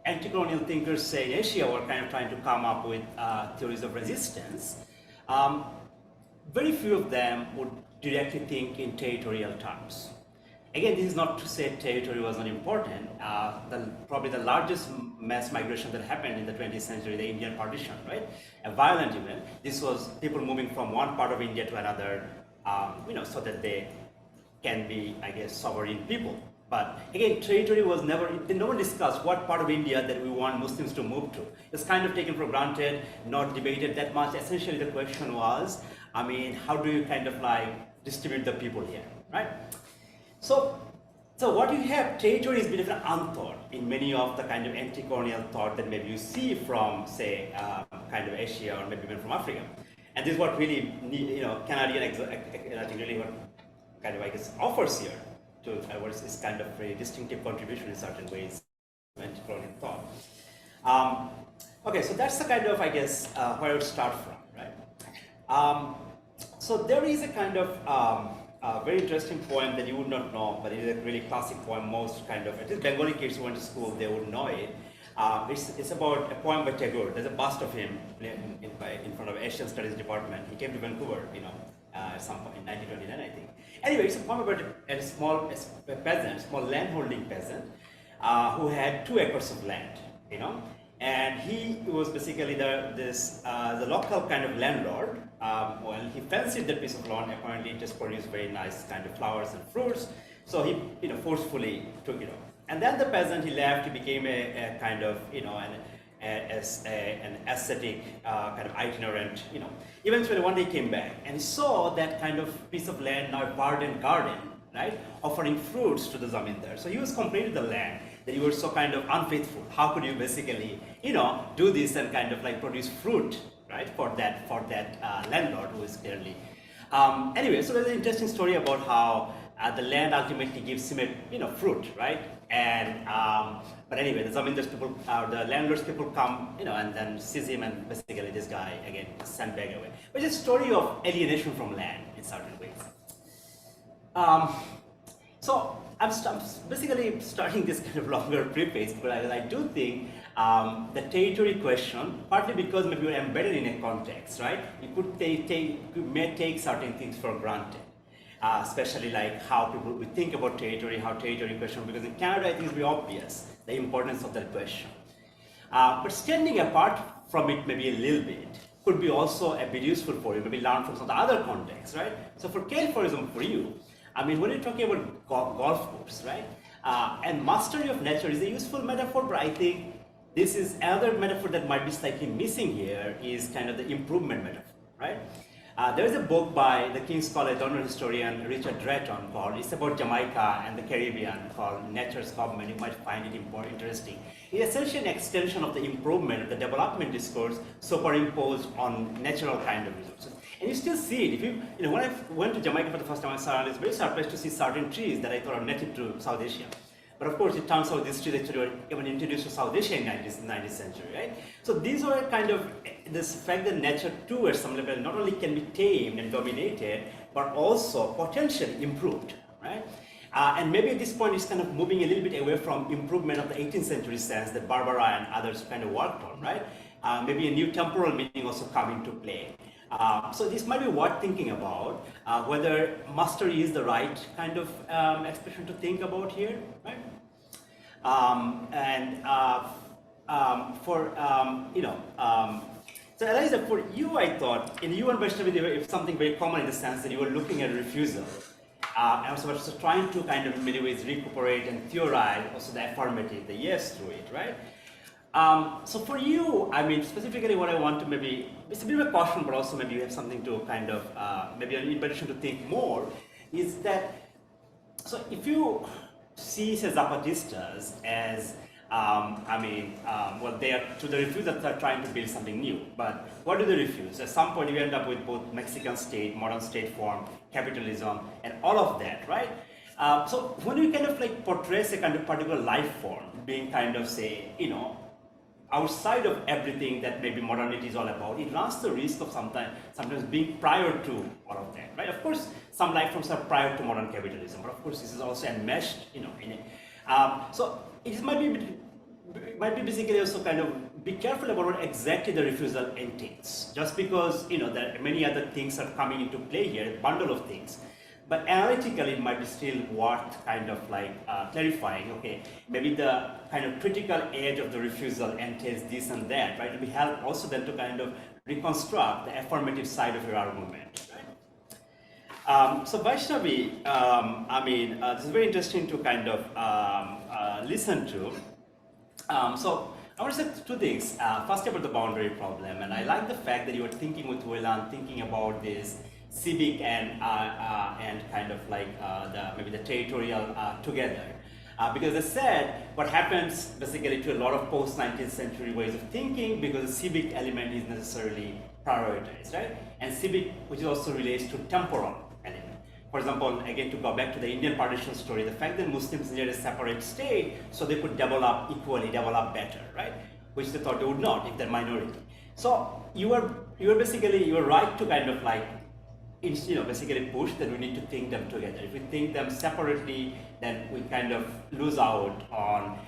anti-colonial thinkers, say in Asia, were kind of trying to come up with theories of resistance, very few of them would directly think in territorial terms. Again, this is not to say territory was not important. Probably the largest mass migration that happened in the 20th century, the Indian partition, right? A violent event. This was people moving from one part of India to another, you know, so that they can be, I guess, sovereign people. But again, territory was no one discussed what part of India that we want Muslims to move to. It's kind of taken for granted, not debated that much. Essentially, the question was, I mean, how do you kind of like distribute the people here, right? So what you have, territory is a bit of an unthought in many of the kind of anti-colonial thought that maybe you see from, say, kind of Asia or maybe even from Africa. And this is what really, you know, Canadian, I think really what kind of, I guess, offers here. was his kind of very distinctive contribution in certain ways to anti-colonial thought. Okay, so that's the kind of, I guess, where I would start from, right? So there is a kind of very interesting poem that you would not know, but it is a really classic poem. Most kind of, at least Bengali kids who went to school, they would know it. It's about a poem by Tagore. There's a bust of him in front of Asian Studies Department. He came to Vancouver, at some point in 1929, I think. Anyway, it's a poem about a small landholding peasant, who had 2 acres of land, and he was basically the local kind of landlord. Well, he fancied that piece of land. Apparently, it just produced very nice kind of flowers and fruits. So he, forcefully took it off. And then the peasant, he left. He became a kind of, an ascetic kind of itinerant. Eventually, one day he came back and he saw that kind of piece of land, now a verdant garden, right, offering fruits to the zamindar. So he was complaining to the land that you were so kind of unfaithful. How could you basically, do this and kind of like produce fruit, right, for that landlord who is clearly. Anyway, so there's an interesting story about how the land ultimately gives him a fruit, right? And but anyway, the zamindars people, the landlords people come, and then seize him, and basically this guy again sent back away. Which is a story of alienation from land in certain ways. So I'm basically starting this kind of longer preface, but I do think the territory question, partly because maybe you're embedded in a context, right? You may take certain things for granted, especially like how we think about territory, how territory question, because in Canada I think it's very obvious the importance of that question. But standing apart from it maybe a little bit could be also a bit useful for you, maybe learn from some of the other contexts, right? So for Kael, for example, for you, when you're talking about golf course, right? And mastery of nature is a useful metaphor, but I think this is another metaphor that might be slightly missing here is kind of the improvement metaphor, right? There's a book by the King's College donor historian Richard Drayton it's about Jamaica and the Caribbean called Nature's Government. You might find it interesting. It's essentially an extension of the improvement of the development discourse superimposed on natural kind of resources. And you still see it. When I went to Jamaica for the first time, I was very surprised to see certain trees that I thought are native to South Asia. But of course, it turns out these trees actually were even introduced to South Asia in the 19th century, right? So these were kind of this fact that nature too, at some level, not only can be tamed and dominated, but also potentially improved, right? And maybe at this point, it's kind of moving a little bit away from improvement of the 18th century sense that Barbara and others kind of worked on, right? Maybe a new temporal meaning also come into play. So this might be worth thinking about, whether mastery is the right kind of expression to think about here, right? So Eliza, for you, I thought, in you and Vaishnavi, there was something very common in the sense that you were looking at refusal, and also trying to kind of in many ways recuperate and theorize also the affirmative, the yes through it, right? So for you, specifically what I want to maybe, it's a bit of a caution, but also maybe you have something to kind of, maybe an invitation to think more, is that, so if you see, say, Zapatistas as, well, they are, to the refusers are trying to build something new, but what do they refuse? At some point you end up with both Mexican state, modern state form, capitalism, and all of that, right? So when you kind of like portrays a kind of particular life form, being kind of, say, outside of everything that maybe modernity is all about, it runs the risk of sometimes being prior to all of that, right? Of course, some life forms are prior to modern capitalism, but of course this is also enmeshed, in it. So it might be basically also kind of be careful about what exactly the refusal entails. Just because there are many other things are coming into play here, a bundle of things. But analytically, it might be still worth kind of like clarifying, okay, maybe the kind of critical edge of the refusal entails this and that, right? It will help also then to kind of reconstruct the affirmative side of your argument, right? So Vaishnavi, this is very interesting to kind of listen to. So I want to say two things. First about the boundary problem, and I like the fact that you were thinking with Whelan, thinking about this civic and kind of like maybe the territorial together. Because as I said, what happens basically to a lot of post-19th century ways of thinking, because the civic element is necessarily prioritized, right? And civic, which also relates to temporal element. for example, again, to go back to the Indian partition story, the fact that Muslims needed a separate state so they could develop equally, develop better, right? Which they thought they would not if they're minority. So you were right to kind of like, basically push that we need to think them together. If we think them separately, then we kind of lose out on,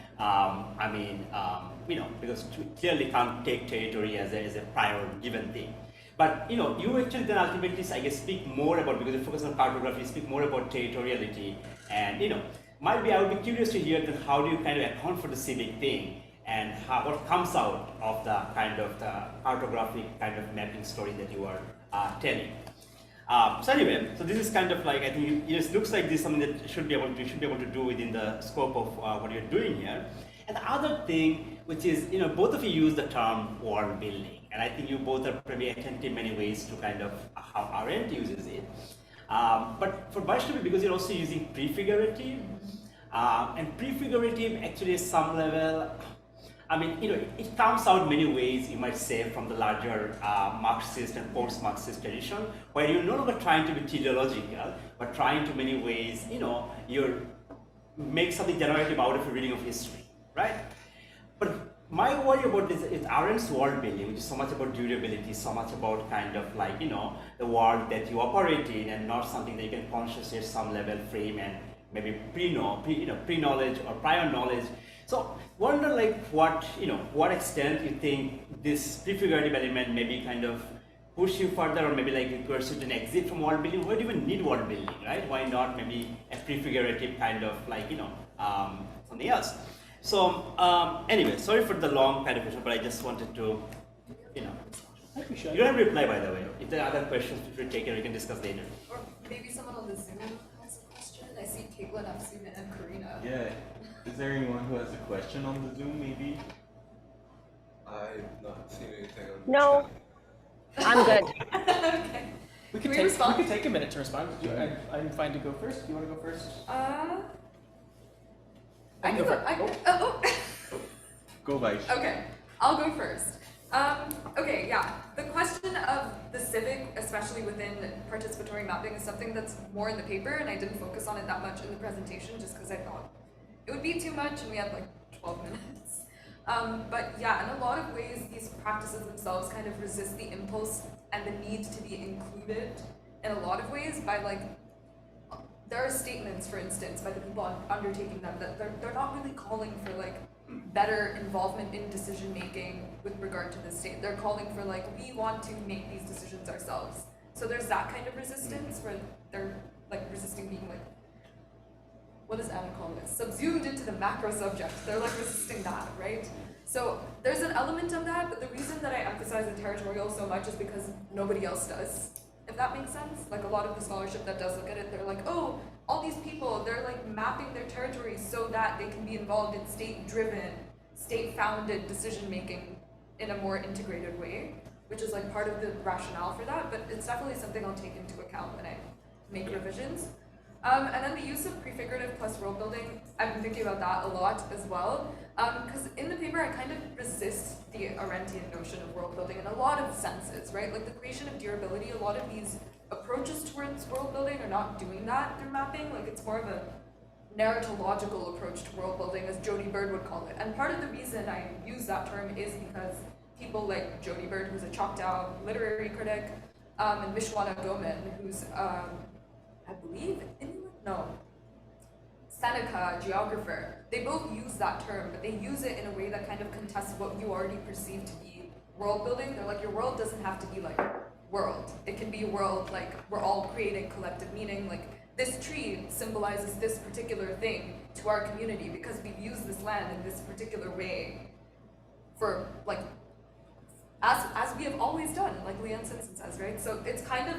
because we clearly can't take territory as a prior given thing. But you actually then ultimately, I guess, speak more about, because you focus on cartography, speak more about territoriality, and I would be curious to hear then how do you kind of account for the civic thing, and what comes out of the kind of the cartographic kind of mapping story that you are telling. So anyway, so this is kind of like, I think it looks like this is something that you should be able to do within the scope of what you're doing here. And the other thing, which is, both of you use the term world building, and I think you both are pretty attentive in many ways to kind of how Arendt uses it. But for Vaishnavi, because you're also using prefigurative, and prefigurative actually at some level, it comes out many ways, you might say, from the larger Marxist and post-Marxist tradition, where you're no longer trying to be teleological, but trying to many ways, you make something generative out of a reading of history, right? But my worry about this is Arendt's world building, which is so much about durability, so much about kind of like, the world that you operate in, and not something that you can consciously at some level frame and maybe pre-knowledge or prior knowledge. So wonder like what extent you think this prefigurative element maybe kind of push you further, or maybe like requires you to exit from world building. Why do you even need world building, right? Why not maybe a prefigurative kind of like something else? So anyway, sorry for the long kind of question, but I just wanted to you don't have to reply, by the way. If there are other questions, feel free to take it, or you can discuss later. Or maybe someone on the Zoom has a question. I see Caitlin, Afsina, and Karina. Yeah. Is there anyone who has a question on the Zoom, maybe? I've not seen anything on the No, chat. I'm good. Okay. We Can could we respond? take a minute to respond. I'm fine to go first. Do you want to go first? I can go. Go, Vaish. Okay, I'll go first. Okay, yeah. The question of the civic, especially within participatory mapping, is something that's more in the paper, and I didn't focus on it that much in the presentation just because I thought it would be too much, and we had like 12 minutes. But yeah, in a lot of ways, these practices themselves kind of resist the impulse and the need to be included in a lot of ways by like, there are statements, for instance, by the people undertaking them that they're not really calling for like better involvement in decision making with regard to the state. They're calling for like, we want to make these decisions ourselves. So there's that kind of resistance where they're like resisting being like, what does Anna call this? Subsumed into the macro subject. They're like resisting that, right? So there's an element of that, but the reason that I emphasize the territorial so much is because nobody else does, if that makes sense. Like a lot of the scholarship that does look at it, they're like, oh, all these people, they're like mapping their territories so that they can be involved in state-driven, state-founded decision-making in a more integrated way, which is like part of the rationale for that, but it's definitely something I'll take into account when I make revisions. And then the use of prefigurative plus world building, I've been thinking about that a lot as well, because in the paper I kind of resist the Arendtian notion of world building in a lot of senses, right? Like the creation of durability, a lot of these approaches towards world building are not doing that through mapping. Like it's more of a narratological approach to world building, as Jody Bird would call it. And part of the reason I use that term is because people like Jody Bird, who's a Choctaw literary critic, and Vishwana Goman, who's I believe Seneca, geographer, they both use that term, but they use it in a way that kind of contests what you already perceive to be world building. They're like, your world doesn't have to be like world. It can be a world like we're all creating collective meaning, like this tree symbolizes this particular thing to our community because we've used this land in this particular way for like as we have always done, like Leon Simpson says, right? So it's kind of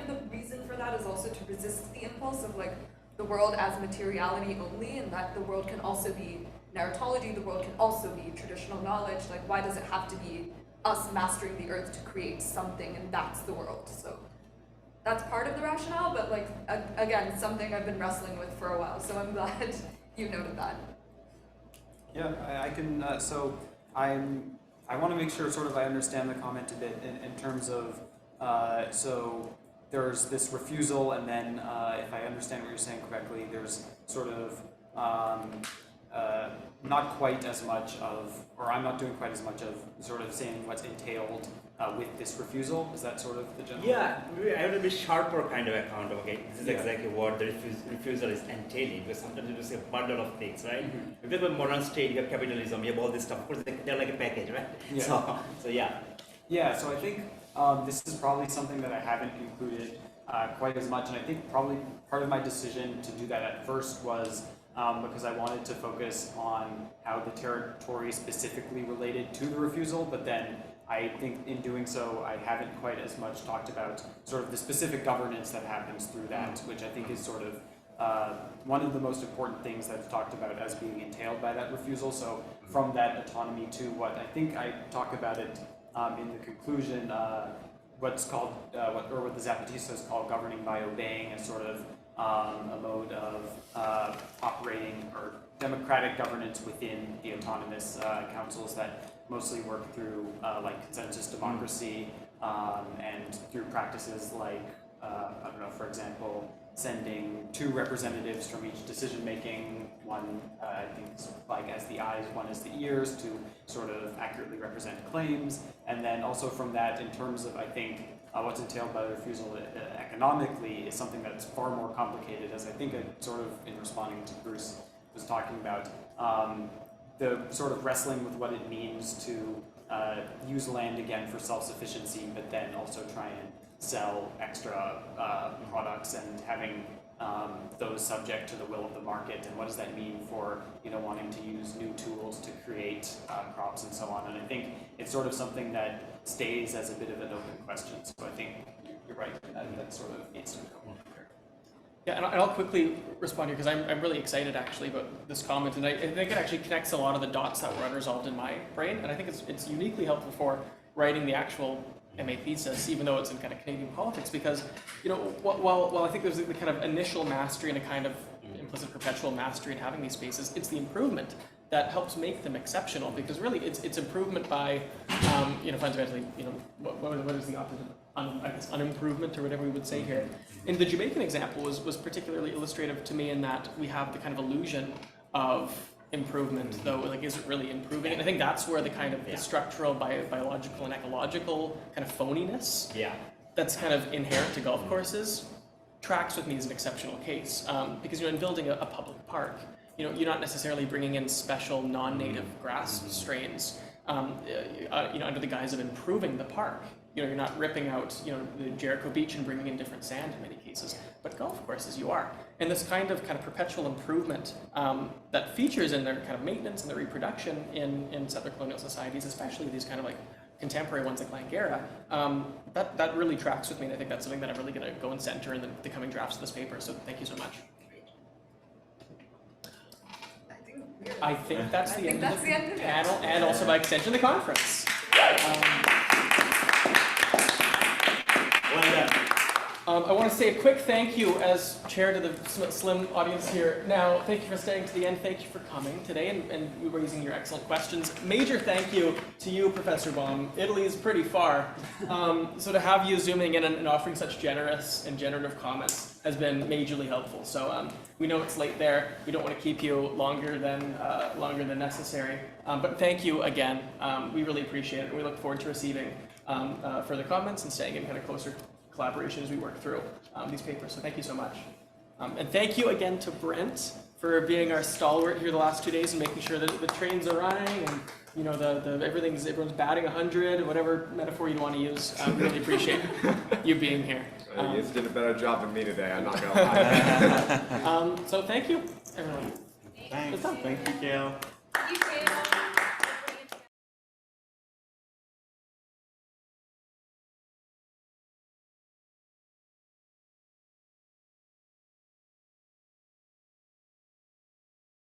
the reason for that is also to resist the impulse of like the world as materiality only, and that the world can also be narratology, the world can also be traditional knowledge. Like why does it have to be us mastering the earth to create something and that's the world? So that's part of the rationale, but like again, something I've been wrestling with for a while, so I'm glad you noted that. Yeah, I can, I want to make sure sort of I understand the comment a bit in terms of, so there's this refusal, and then if I understand what you're saying correctly, there's sort of not quite as much of, or I'm not doing quite as much of sort of saying what's entailed with this refusal. Is that sort of the general? Yeah, I have a bit sharper kind of account of, okay, this is exactly what the refusal is entailing, because sometimes you just say a bundle of things, right? If you have a modern state, you have capitalism, you have all this stuff, of course they're like a package, right? Yeah. So yeah. Yeah, so I think this is probably something that I haven't included quite as much, and I think probably part of my decision to do that at first was because I wanted to focus on how the territory specifically related to the refusal, but then I think in doing so, I haven't quite as much talked about sort of the specific governance that happens through that, which I think is sort of one of the most important things that's talked about as being entailed by that refusal. So from that autonomy to what I think I talk about it in the conclusion, what's called, what the Zapatistas call governing by obeying, as sort of a mode of operating or democratic governance within the autonomous councils that mostly work through like consensus democracy and through practices like, I don't know, for example, sending 2 representatives from each decision making, one I think like as the eyes, one as the ears, to sort of accurately represent claims, and then also from that in terms of, I think, what's entailed by the refusal economically is something that's far more complicated, as I think sort of in responding to Bruce was talking about, the sort of wrestling with what it means to use land again for self-sufficiency, but then also try and sell extra products and having those subject to the will of the market, and what does that mean for wanting to use new tools to create crops and so on. And I think it's sort of something that stays as a bit of an open question. So I think you're right, that sort of needs to come up here. Yeah, and I'll quickly respond here because I'm really excited actually about this comment, and I think it actually connects a lot of the dots that were unresolved in my brain, and I think it's uniquely helpful for writing the actual MA thesis, even though it's in kind of Canadian politics, because while I think there's the kind of initial mastery and a kind of implicit perpetual mastery in having these spaces, it's the improvement that helps make them exceptional, because really it's improvement by fundamentally what is the opposite of unimprovement, or whatever we would say here. And the Jamaican example was particularly illustrative to me in that we have the kind of illusion of improvement, though, like, is it really improving? And I think that's where the kind of the structural, biological, and ecological kind of phoniness that's kind of inherent to golf courses tracks with me as an exceptional case, because in building a public park, you're not necessarily bringing in special non-native grass strains, under the guise of improving the park. You're not ripping out, the Jericho Beach and bringing in different sand in many cases, but golf courses you are. And this kind of perpetual improvement that features in their kind of maintenance and their reproduction in settler-colonial societies, especially these kind of like contemporary ones like Langara, that really tracks with me, and I think that's something that I'm really going to go and center in the coming drafts of this paper. So thank you so much. I think that's the end of the panel, and also by extension the conference. I want to say a quick thank you as chair to the slim audience here. Now, thank you for staying to the end. Thank you for coming today and raising your excellent questions. Major thank you to you, Professor Baum. Italy is pretty far. So to have you zooming in and offering such generous and generative comments has been majorly helpful. So we know it's late there. We don't want to keep you longer than necessary. But thank you again. We really appreciate it. We look forward to receiving further comments and staying in kind of closer collaboration as we work through these papers. So thank you so much. And thank you again to Brent for being our stalwart here the last 2 days and making sure that the trains are running and everyone's batting 100, whatever metaphor you want to use. I really appreciate you being here. You guys did a better job than me today, I'm not going to lie. So thank you, everyone. Thanks. Thank you, Kael. Thank you, Kael.